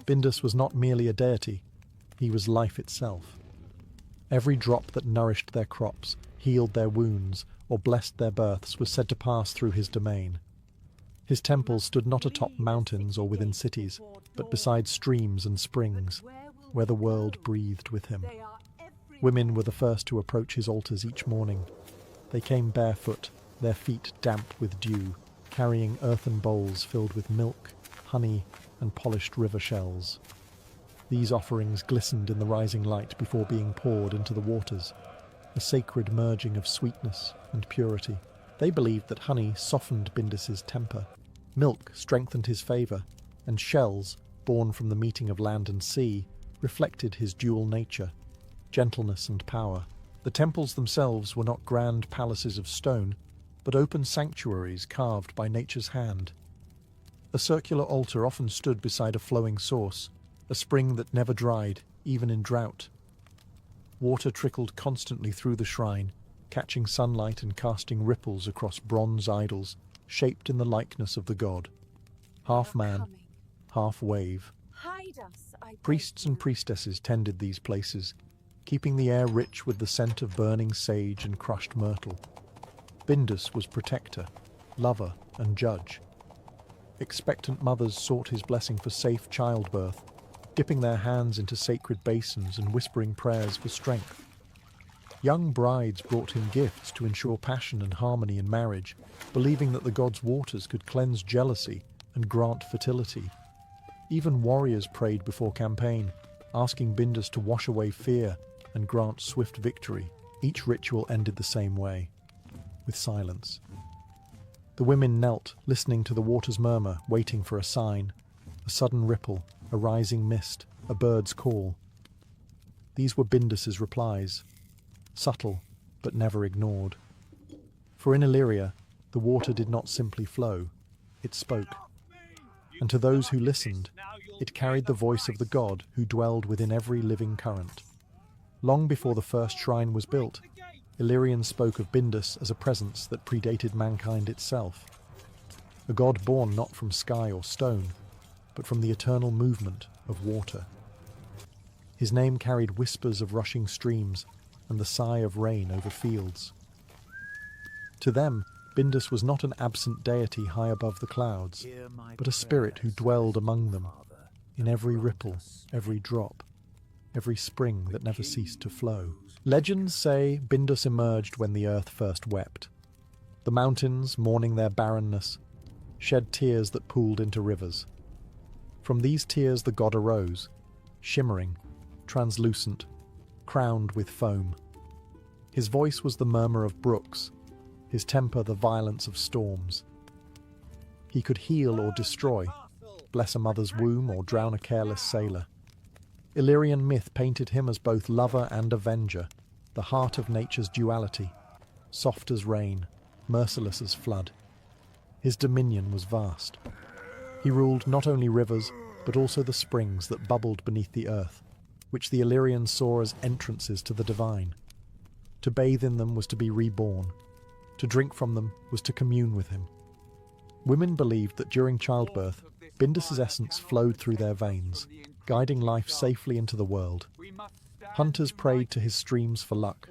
Bindus was not merely a deity, he was life itself. Every drop that nourished their crops, healed their wounds, or blessed their births was said to pass through his domain. His temples stood not atop mountains or within cities, but beside streams and springs, where the world breathed with him. Women were the first to approach his altars each morning. They came barefoot, their feet damp with dew, carrying earthen bowls filled with milk, honey, and polished river shells. These offerings glistened in the rising light before being poured into the waters, a sacred merging of sweetness and purity. They believed that honey softened Bindus's temper, milk strengthened his favour, and shells, born from the meeting of land and sea, reflected his dual nature, gentleness and power. The temples themselves were not grand palaces of stone, but open sanctuaries carved by nature's hand. A circular altar often stood beside a flowing source, a spring that never dried, even in drought. Water trickled constantly through the shrine, catching sunlight and casting ripples across bronze idols, shaped in the likeness of the god. Half man, half wave. Priests and priestesses tended these places, keeping the air rich with the scent of burning sage and crushed myrtle. Bindus was protector, lover, and judge. Expectant mothers sought his blessing for safe childbirth, dipping their hands into sacred basins and whispering prayers for strength. Young brides brought him gifts to ensure passion and harmony in marriage, believing that the god's waters could cleanse jealousy and grant fertility. Even warriors prayed before campaign, asking Bindus to wash away fear and grant swift victory. Each ritual ended the same way, with silence. The women knelt, listening to the water's murmur, waiting for a sign, a sudden ripple, a rising mist, a bird's call. These were Bindus's replies, subtle but never ignored. For in Illyria, the water did not simply flow, it spoke. And to those who listened, it carried the voice of the god who dwelled within every living current. Long before the first shrine was built, Illyrians spoke of Bindus as a presence that predated mankind itself, a god born not from sky or stone, but from the eternal movement of water. His name carried whispers of rushing streams and the sigh of rain over fields. To them, Bindus was not an absent deity high above the clouds, but a spirit who dwelled among them, in every ripple, every drop, every spring that never ceased to flow. Legends say Bindus emerged when the earth first wept. The mountains, mourning their barrenness, shed tears that pooled into rivers. From these tears the god arose, shimmering, translucent, crowned with foam. His voice was the murmur of brooks, his temper the violence of storms. He could heal or destroy, bless a mother's womb or drown a careless sailor. Illyrian myth painted him as both lover and avenger, the heart of nature's duality, soft as rain, merciless as flood. His dominion was vast. He ruled not only rivers, but also the springs that bubbled beneath the earth, which the Illyrians saw as entrances to the divine. To bathe in them was to be reborn. To drink from them was to commune with him. Women believed that during childbirth, Bindus's essence flowed through their veins, guiding life safely into the world. Hunters prayed to his streams for luck,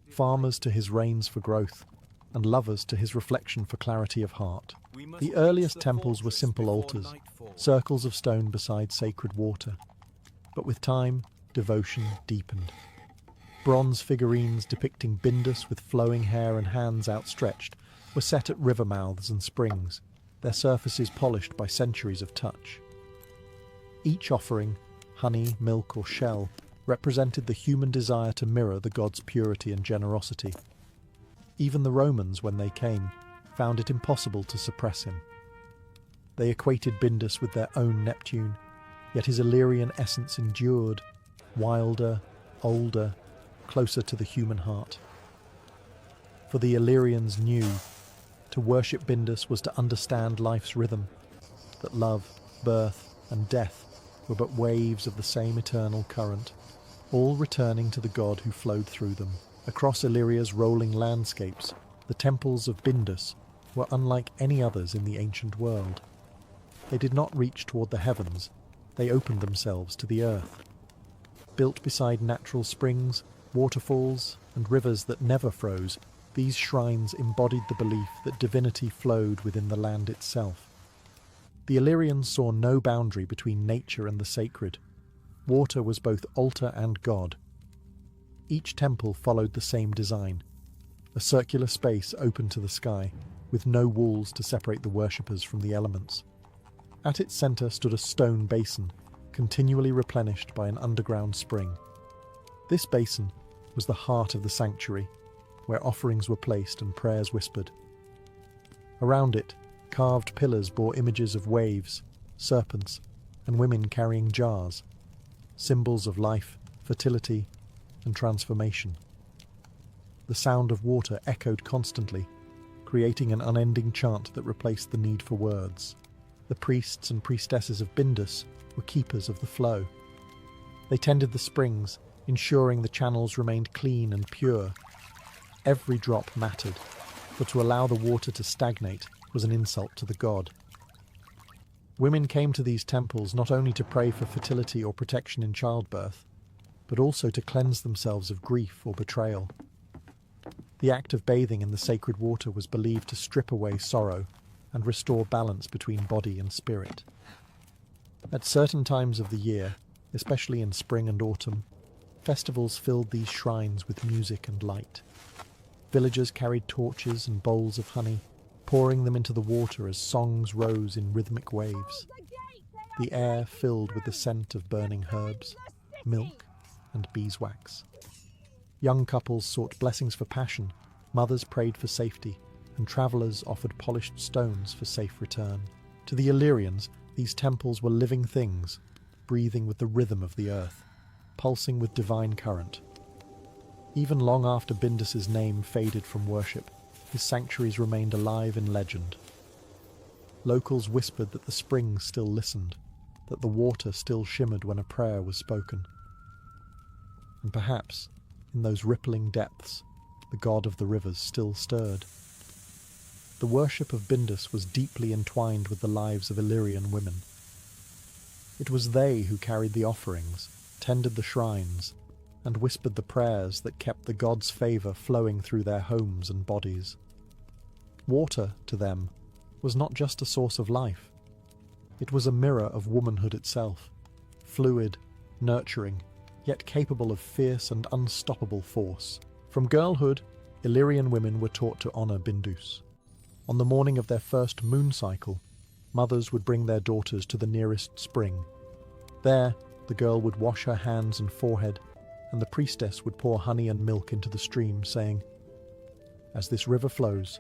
farmers to his rains for growth, and lovers to his reflection for clarity of heart. The earliest temples were simple altars, circles of stone beside sacred water. But with time, devotion deepened. Bronze figurines depicting Bindus with flowing hair and hands outstretched were set at river mouths and springs, their surfaces polished by centuries of touch. Each offering, honey, milk or shell, represented the human desire to mirror the god's purity and generosity. Even the Romans, when they came, found it impossible to suppress him. They equated Bindus with their own Neptune, yet his Illyrian essence endured, wilder, older, closer to the human heart. For the Illyrians knew to worship Bindus was to understand life's rhythm, that love, birth, and death were but waves of the same eternal current, all returning to the god who flowed through them. Across Illyria's rolling landscapes, the temples of Bindus were unlike any others in the ancient world. They did not reach toward the heavens, they opened themselves to the earth. Built beside natural springs, waterfalls, and rivers that never froze, these shrines embodied the belief that divinity flowed within the land itself. The Illyrians saw no boundary between nature and the sacred. Water was both altar and god. Each temple followed the same design, a circular space open to the sky, with no walls to separate the worshippers from the elements. At its centre stood a stone basin, continually replenished by an underground spring. This basin was the heart of the sanctuary, where offerings were placed and prayers whispered. Around it, carved pillars bore images of waves, serpents, and women carrying jars, symbols of life, fertility, and transformation. The sound of water echoed constantly, creating an unending chant that replaced the need for words. The priests and priestesses of Bindus were keepers of the flow. They tended the springs, ensuring the channels remained clean and pure. Every drop mattered, for to allow the water to stagnate was an insult to the god. Women came to these temples not only to pray for fertility or protection in childbirth, but also to cleanse themselves of grief or betrayal. The act of bathing in the sacred water was believed to strip away sorrow and restore balance between body and spirit. At certain times of the year, especially in spring and autumn, festivals filled these shrines with music and light. Villagers carried torches and bowls of honey, pouring them into the water as songs rose in rhythmic waves. The air filled with the scent of burning herbs, milk, and beeswax. Young couples sought blessings for passion, mothers prayed for safety, and travellers offered polished stones for safe return. To the Illyrians, these temples were living things, breathing with the rhythm of the earth, pulsing with divine current. Even long after Bindus's name faded from worship, his sanctuaries remained alive in legend. Locals whispered that the springs still listened, that the water still shimmered when a prayer was spoken. And perhaps, in those rippling depths, the god of the rivers still stirred. The worship of Bindus was deeply entwined with the lives of Illyrian women. It was they who carried the offerings, tended the shrines, and whispered the prayers that kept the god's favour flowing through their homes and bodies. Water, to them, was not just a source of life. It was a mirror of womanhood itself, fluid, nurturing, yet capable of fierce and unstoppable force. From girlhood, Illyrian women were taught to honour Bindus. On the morning of their first moon cycle, mothers would bring their daughters to the nearest spring. There, the girl would wash her hands and forehead, and the priestess would pour honey and milk into the stream, saying, "As this river flows,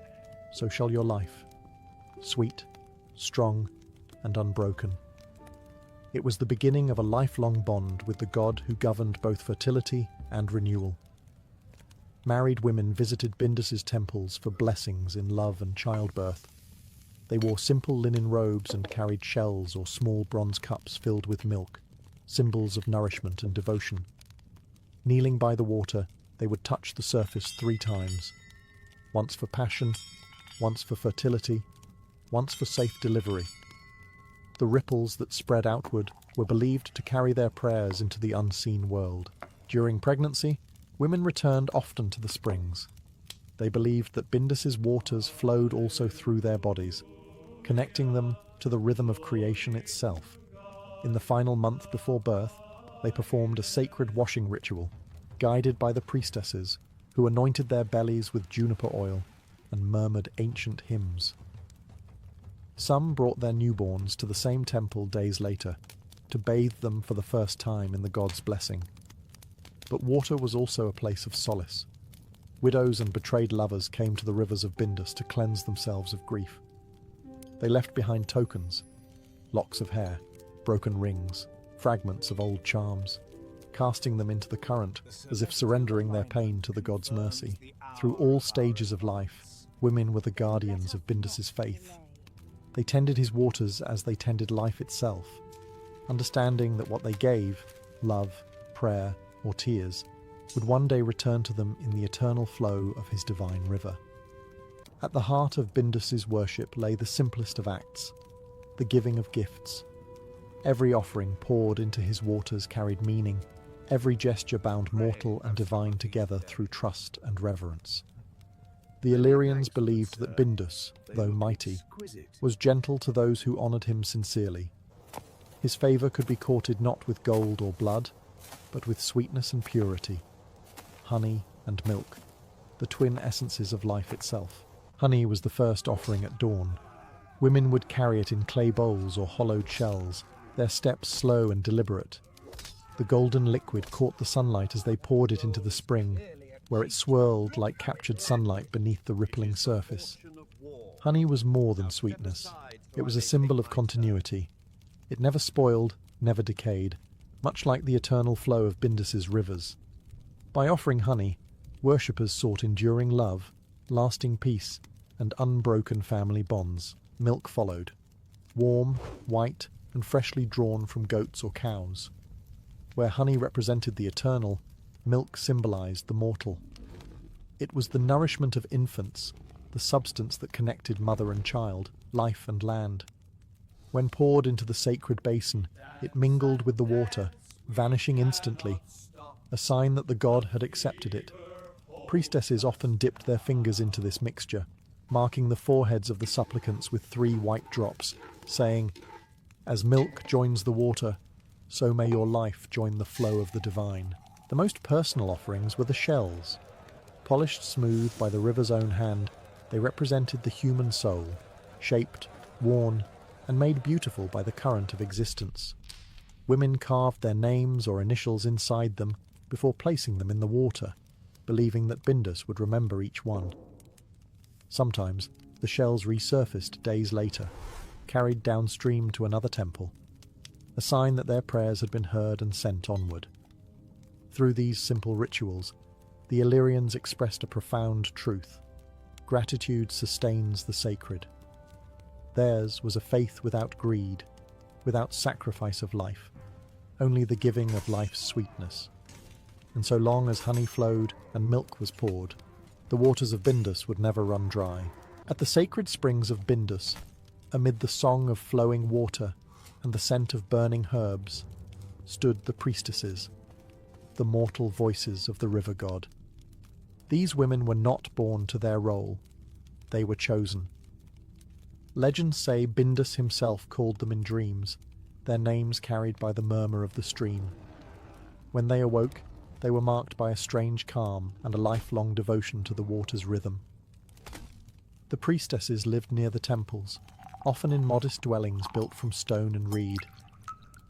so shall your life, sweet, strong, and unbroken." It was the beginning of a lifelong bond with the god who governed both fertility and renewal. Married women visited Bindus's temples for blessings in love and childbirth. They wore simple linen robes and carried shells or small bronze cups filled with milk, symbols of nourishment and devotion. Kneeling by the water, they would touch the surface 3 times, once for passion, once for fertility, once for safe delivery. The ripples that spread outward were believed to carry their prayers into the unseen world. During pregnancy, women returned often to the springs. They believed that Bindus's waters flowed also through their bodies, connecting them to the rhythm of creation itself. In the final month before birth, they performed a sacred washing ritual, guided by the priestesses, who anointed their bellies with juniper oil and murmured ancient hymns. Some brought their newborns to the same temple days later, to bathe them for the first time in the god's blessing. But water was also a place of solace. Widows and betrayed lovers came to the rivers of Bindus to cleanse themselves of grief. They left behind tokens, locks of hair, broken rings, fragments of old charms, casting them into the current as if surrendering their pain to the god's mercy. Through all stages of life, women were the guardians of Bindus's faith. They tended his waters as they tended life itself, understanding that what they gave, love, prayer, or tears, would one day return to them in the eternal flow of his divine river. At the heart of Bindus's worship lay the simplest of acts, the giving of gifts. Every offering poured into his waters carried meaning. Every gesture bound mortal and divine together through trust and reverence. The Illyrians believed that Bindus, though mighty, was gentle to those who honoured him sincerely. His favour could be courted not with gold or blood, but with sweetness and purity, honey and milk, the twin essences of life itself. Honey was the first offering at dawn. Women would carry it in clay bowls or hollowed shells, their steps slow and deliberate. The golden liquid caught the sunlight as they poured it into the spring, where it swirled like captured sunlight beneath the rippling surface. Honey was more than sweetness. It was a symbol of continuity. It never spoiled, never decayed, much like the eternal flow of Bindus's rivers. By offering honey, worshippers sought enduring love, lasting peace, and unbroken family bonds. Milk followed, warm, white, and freshly drawn from goats or cows. Where honey represented the eternal, milk symbolized the mortal. It was the nourishment of infants, the substance that connected mother and child, life and land. When poured into the sacred basin, it mingled with the water, vanishing instantly, a sign that the god had accepted it. Priestesses often dipped their fingers into this mixture, marking the foreheads of the supplicants with 3 white drops, saying, "As milk joins the water, so may your life join the flow of the divine." The most personal offerings were the shells. Polished smooth by the river's own hand, they represented the human soul, shaped, worn, and made beautiful by the current of existence. Women carved their names or initials inside them before placing them in the water, believing that Bindus would remember each one. Sometimes the shells resurfaced days later, carried downstream to another temple, a sign that their prayers had been heard and sent onward. Through these simple rituals, the Illyrians expressed a profound truth. Gratitude sustains the sacred. Theirs was a faith without greed, without sacrifice of life, only the giving of life's sweetness. And so long as honey flowed and milk was poured, the waters of Bindus would never run dry. At the sacred springs of Bindus, amid the song of flowing water and the scent of burning herbs, stood the priestesses, the mortal voices of the river god. These women were not born to their role. They were chosen. Legends say Bindus himself called them in dreams, their names carried by the murmur of the stream. When they awoke, they were marked by a strange calm and a lifelong devotion to the water's rhythm. The priestesses lived near the temples, often in modest dwellings built from stone and reed.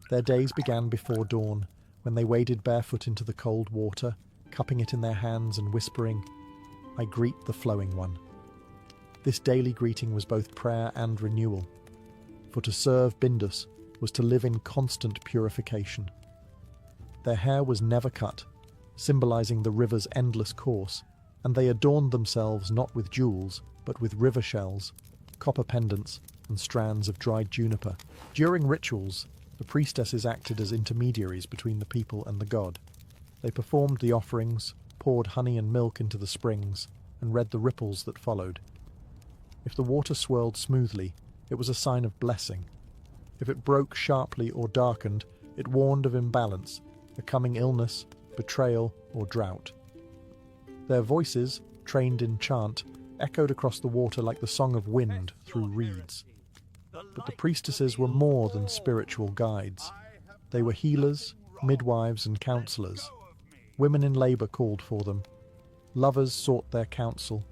Their days began before dawn, when they waded barefoot into the cold water, cupping it in their hands and whispering, "I greet the flowing one." This daily greeting was both prayer and renewal, for to serve Bindus was to live in constant purification. Their hair was never cut, symbolizing the river's endless course, and they adorned themselves not with jewels, but with river shells, copper pendants, and strands of dried juniper. During rituals, the priestesses acted as intermediaries between the people and the god. They performed the offerings, poured honey and milk into the springs, and read the ripples that followed. If the water swirled smoothly, it was a sign of blessing. If it broke sharply or darkened, it warned of imbalance, a coming illness, betrayal, or drought. Their voices, trained in chant, echoed across the water like the song of wind through reeds. But the priestesses were more than spiritual guides. They were healers, midwives, and counselors. Women in labor called for them. Lovers sought their counsel.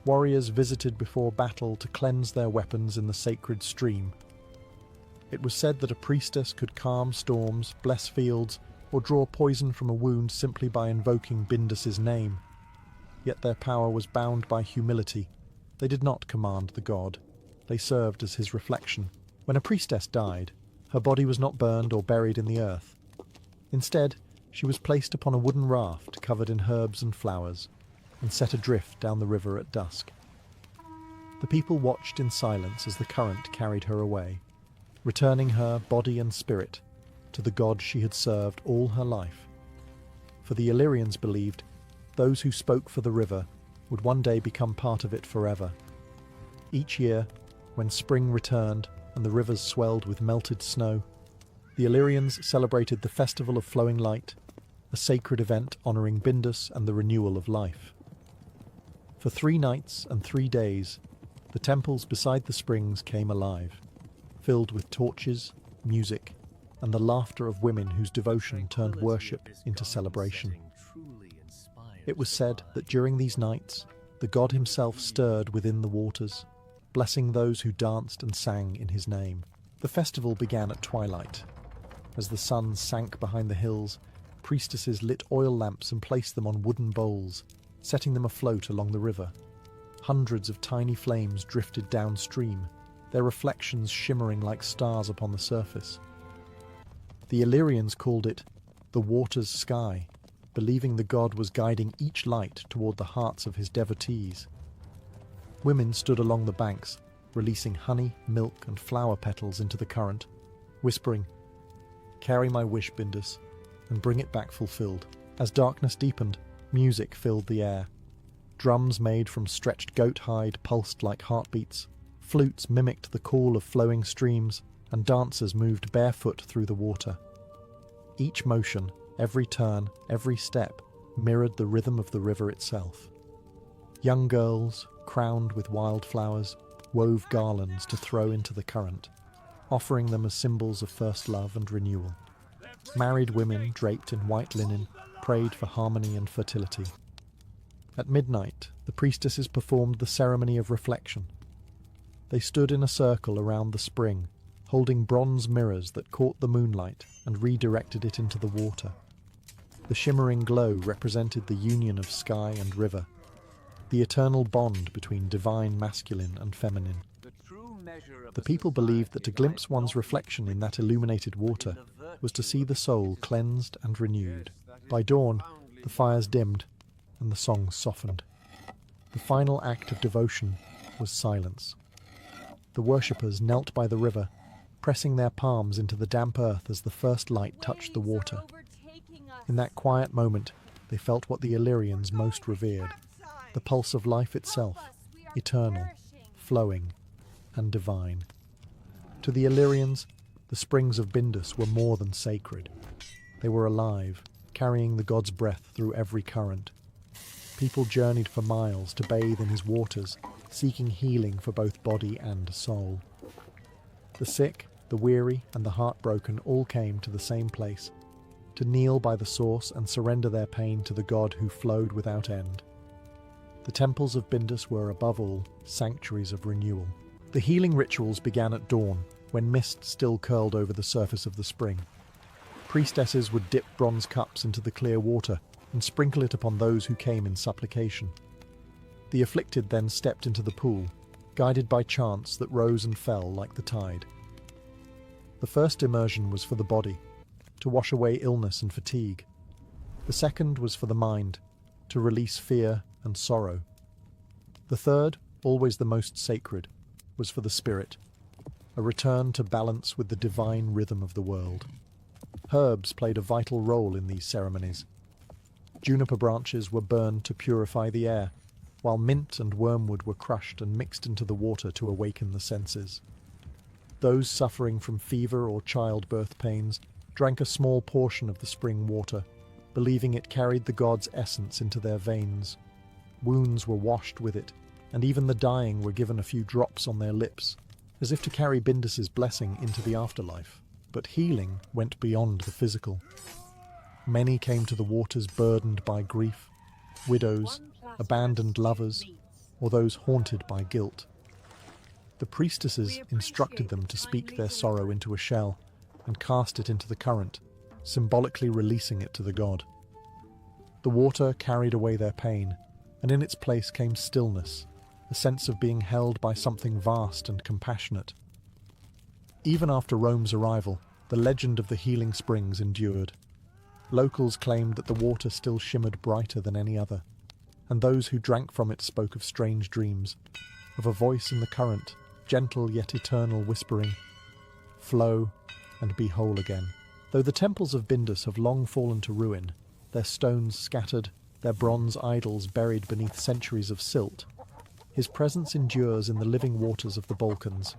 Warriors visited before battle to cleanse their weapons in the sacred stream. It was said that a priestess could calm storms, bless fields, or draw poison from a wound simply by invoking Bindus's name. Yet their power was bound by humility. They did not command the god. They served as his reflection. When a priestess died, her body was not burned or buried in the earth. Instead, she was placed upon a wooden raft covered in herbs and flowers. and set adrift down the river at dusk. The people watched in silence as the current carried her away, returning her body and spirit to the god she had served all her life. For the Illyrians believed those who spoke for the river would one day become part of it forever. Each year, when spring returned and the rivers swelled with melted snow, the Illyrians celebrated the Festival of Flowing Light, a sacred event honouring Bindus and the renewal of life. For 3 nights and 3 days, the temples beside the springs came alive, filled with torches, music, and the laughter of women whose devotion turned worship into celebration. It was said that during these nights, the god himself stirred within the waters, blessing those who danced and sang in his name. The festival began at twilight. As the sun sank behind the hills, priestesses lit oil lamps and placed them on wooden bowls, setting them afloat along the river. Hundreds of tiny flames drifted downstream, their reflections shimmering like stars upon the surface. The Illyrians called it the water's sky, believing the god was guiding each light toward the hearts of his devotees. Women stood along the banks, releasing honey, milk, and flower petals into the current, whispering, "Carry my wish, Bindus, and bring it back fulfilled." As darkness deepened, music filled the air. Drums made from stretched goat hide pulsed like heartbeats, flutes mimicked the call of flowing streams, and dancers moved barefoot through the water. Each motion, every turn, every step, mirrored the rhythm of the river itself. Young girls, crowned with wildflowers, wove garlands to throw into the current, offering them as symbols of first love and renewal. Married women, draped in white linen, prayed for harmony and fertility. At midnight, the priestesses performed the ceremony of reflection. They stood in a circle around the spring, holding bronze mirrors that caught the moonlight and redirected it into the water. The shimmering glow represented the union of sky and river, the eternal bond between divine masculine and feminine. The people believed that to glimpse one's reflection in that illuminated water was to see the soul cleansed and renewed. By dawn, the fires dimmed and the songs softened. The final act of devotion was silence. The worshippers knelt by the river, pressing their palms into the damp earth as the first light touched the water. In that quiet moment, they felt what the Illyrians most revered, the pulse of life itself, eternal, flowing, and divine. To the Illyrians, the springs of Bindus were more than sacred. They were alive, carrying the god's breath through every current. People journeyed for miles to bathe in his waters, seeking healing for both body and soul. The sick, the weary, and the heartbroken all came to the same place, to kneel by the source and surrender their pain to the god who flowed without end. The temples of Bindus were, above all, sanctuaries of renewal. The healing rituals began at dawn, when mist still curled over the surface of the spring. Priestesses would dip bronze cups into the clear water and sprinkle it upon those who came in supplication. The afflicted then stepped into the pool, guided by chants that rose and fell like the tide. The first immersion was for the body, to wash away illness and fatigue. The second was for the mind, to release fear and sorrow. The third, always the most sacred, was for the spirit, a return to balance with the divine rhythm of the world. Herbs played a vital role in these ceremonies. Juniper branches were burned to purify the air, while mint and wormwood were crushed and mixed into the water to awaken the senses. Those suffering from fever or childbirth pains drank a small portion of the spring water, believing it carried the god's essence into their veins. Wounds were washed with it, and even the dying were given a few drops on their lips, as if to carry Bindus's blessing into the afterlife. But healing went beyond the physical. Many came to the waters burdened by grief, widows, abandoned lovers, or those haunted by guilt. The priestesses instructed them to speak their sorrow into a shell and cast it into the current, symbolically releasing it to the god. The water carried away their pain, and in its place came stillness, a sense of being held by something vast and compassionate. Even after Rome's arrival, the legend of the healing springs endured. Locals claimed that the water still shimmered brighter than any other, and those who drank from it spoke of strange dreams, of a voice in the current, gentle yet eternal whispering, "Flow and be whole again." Though the temples of Bindus have long fallen to ruin, their stones scattered, their bronze idols buried beneath centuries of silt, his presence endures in the living waters of the Balkans.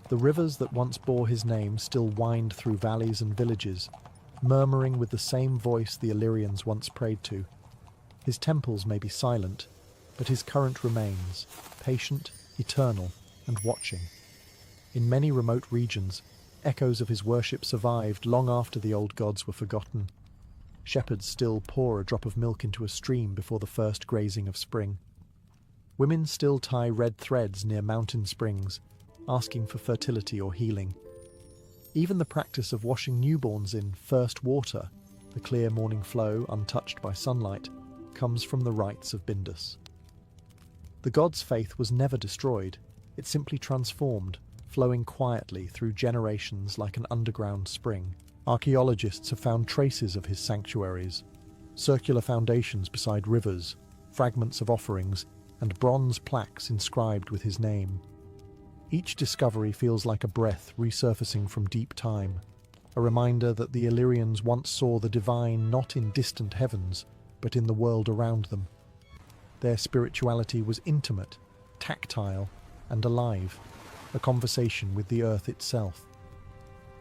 The rivers that once bore his name still wind through valleys and villages, murmuring with the same voice the Illyrians once prayed to. His temples may be silent, but his current remains, patient, eternal, and watching. In many remote regions, echoes of his worship survived long after the old gods were forgotten. Shepherds still pour a drop of milk into a stream before the first grazing of spring. Women still tie red threads near mountain springs, asking for fertility or healing. Even the practice of washing newborns in first water, the clear morning flow untouched by sunlight, comes from the rites of Bindus. The god's faith was never destroyed, it simply transformed, flowing quietly through generations like an underground spring. Archaeologists have found traces of his sanctuaries, circular foundations beside rivers, fragments of offerings, and bronze plaques inscribed with his name. Each discovery feels like a breath resurfacing from deep time, a reminder that the Illyrians once saw the divine not in distant heavens, but in the world around them. Their spirituality was intimate, tactile, and alive, a conversation with the earth itself.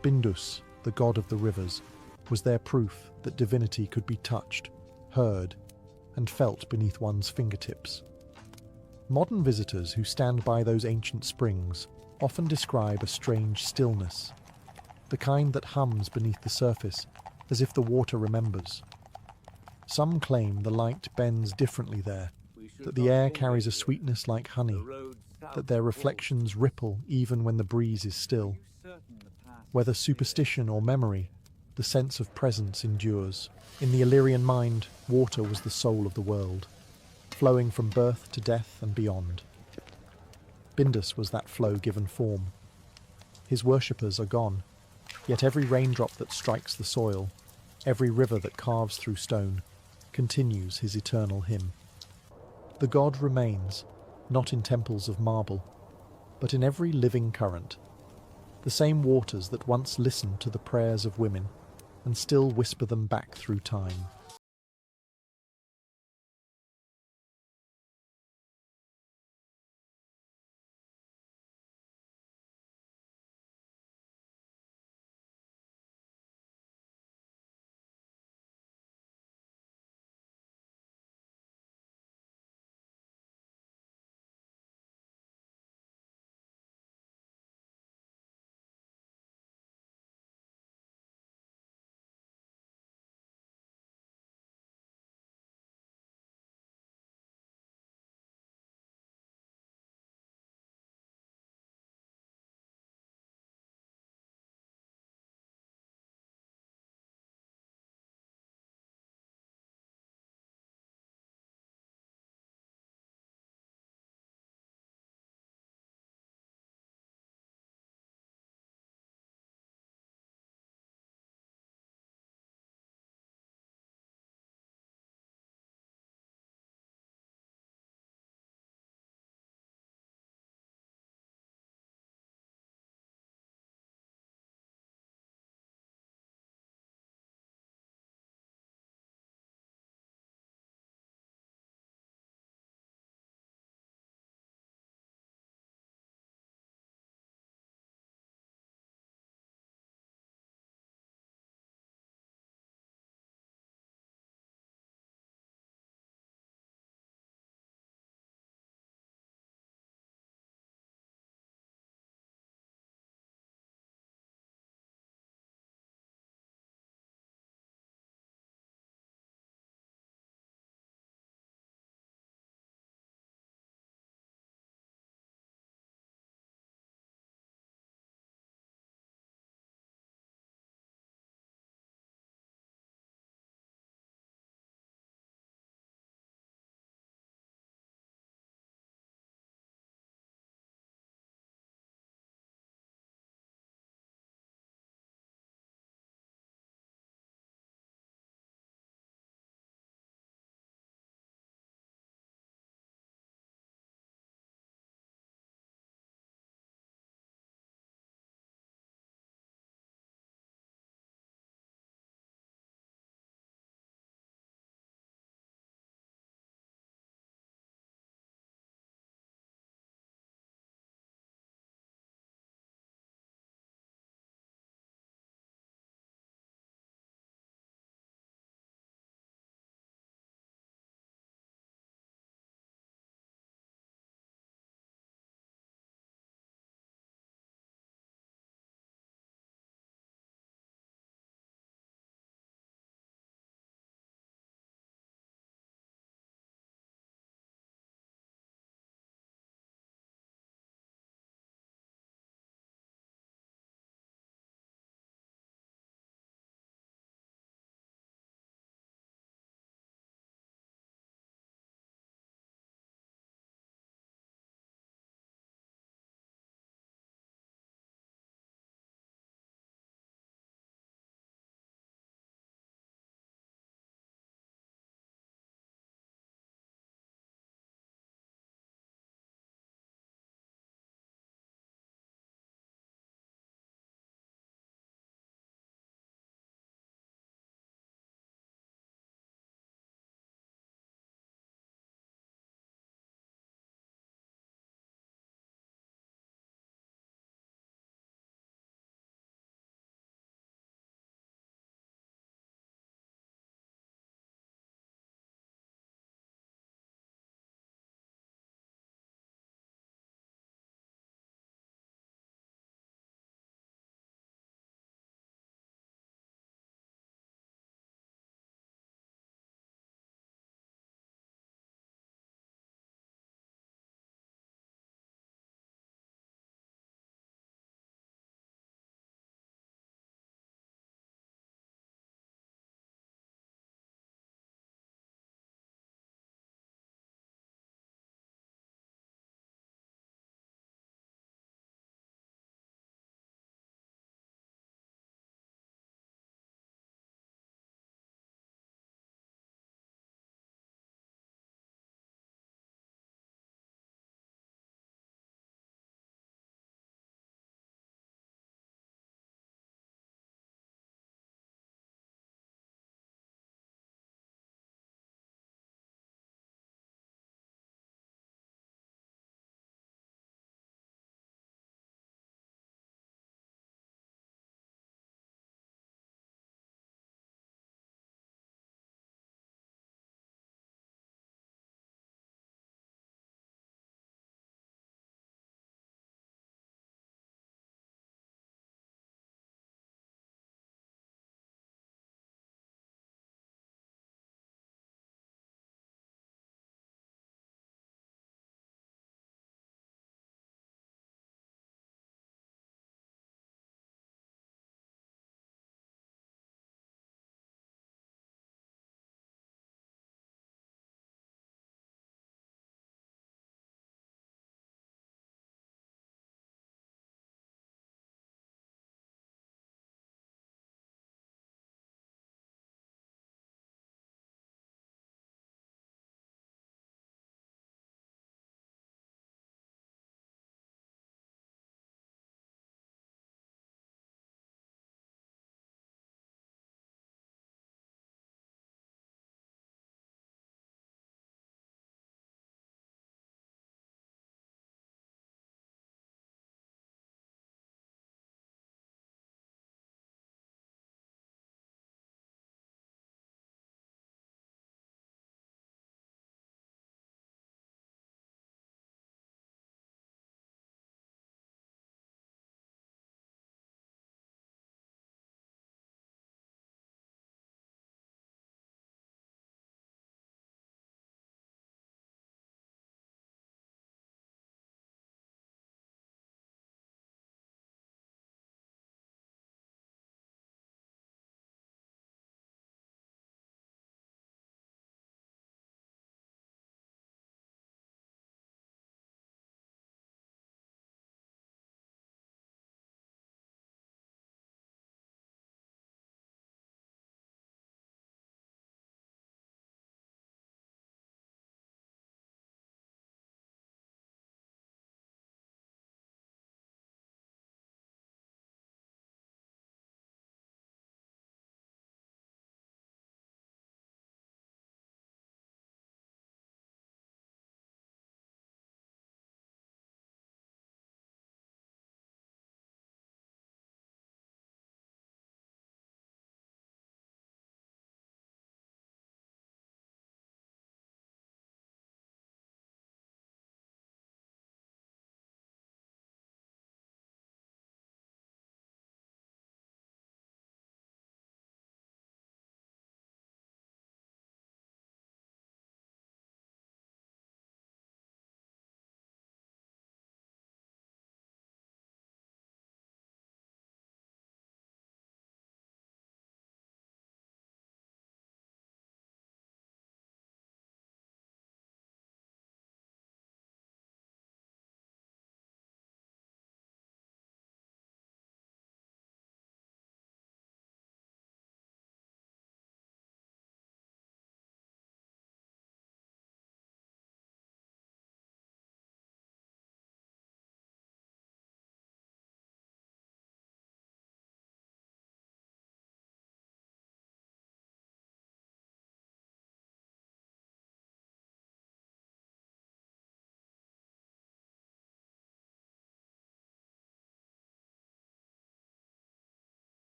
Bindus, the god of the rivers, was their proof that divinity could be touched, heard, and felt beneath one's fingertips. Modern visitors who stand by those ancient springs often describe a strange stillness, the kind that hums beneath the surface as if the water remembers. Some claim the light bends differently there, that the air carries a sweetness like honey, that their reflections ripple even when the breeze is still. Whether superstition or memory, the sense of presence endures. In the Illyrian mind, water was the soul of the world, flowing from birth to death and beyond. Bindus was that flow given form. His worshippers are gone, yet every raindrop that strikes the soil, every river that carves through stone, continues his eternal hymn. The god remains, not in temples of marble, but in every living current, the same waters that once listened to the prayers of women and still whisper them back through time.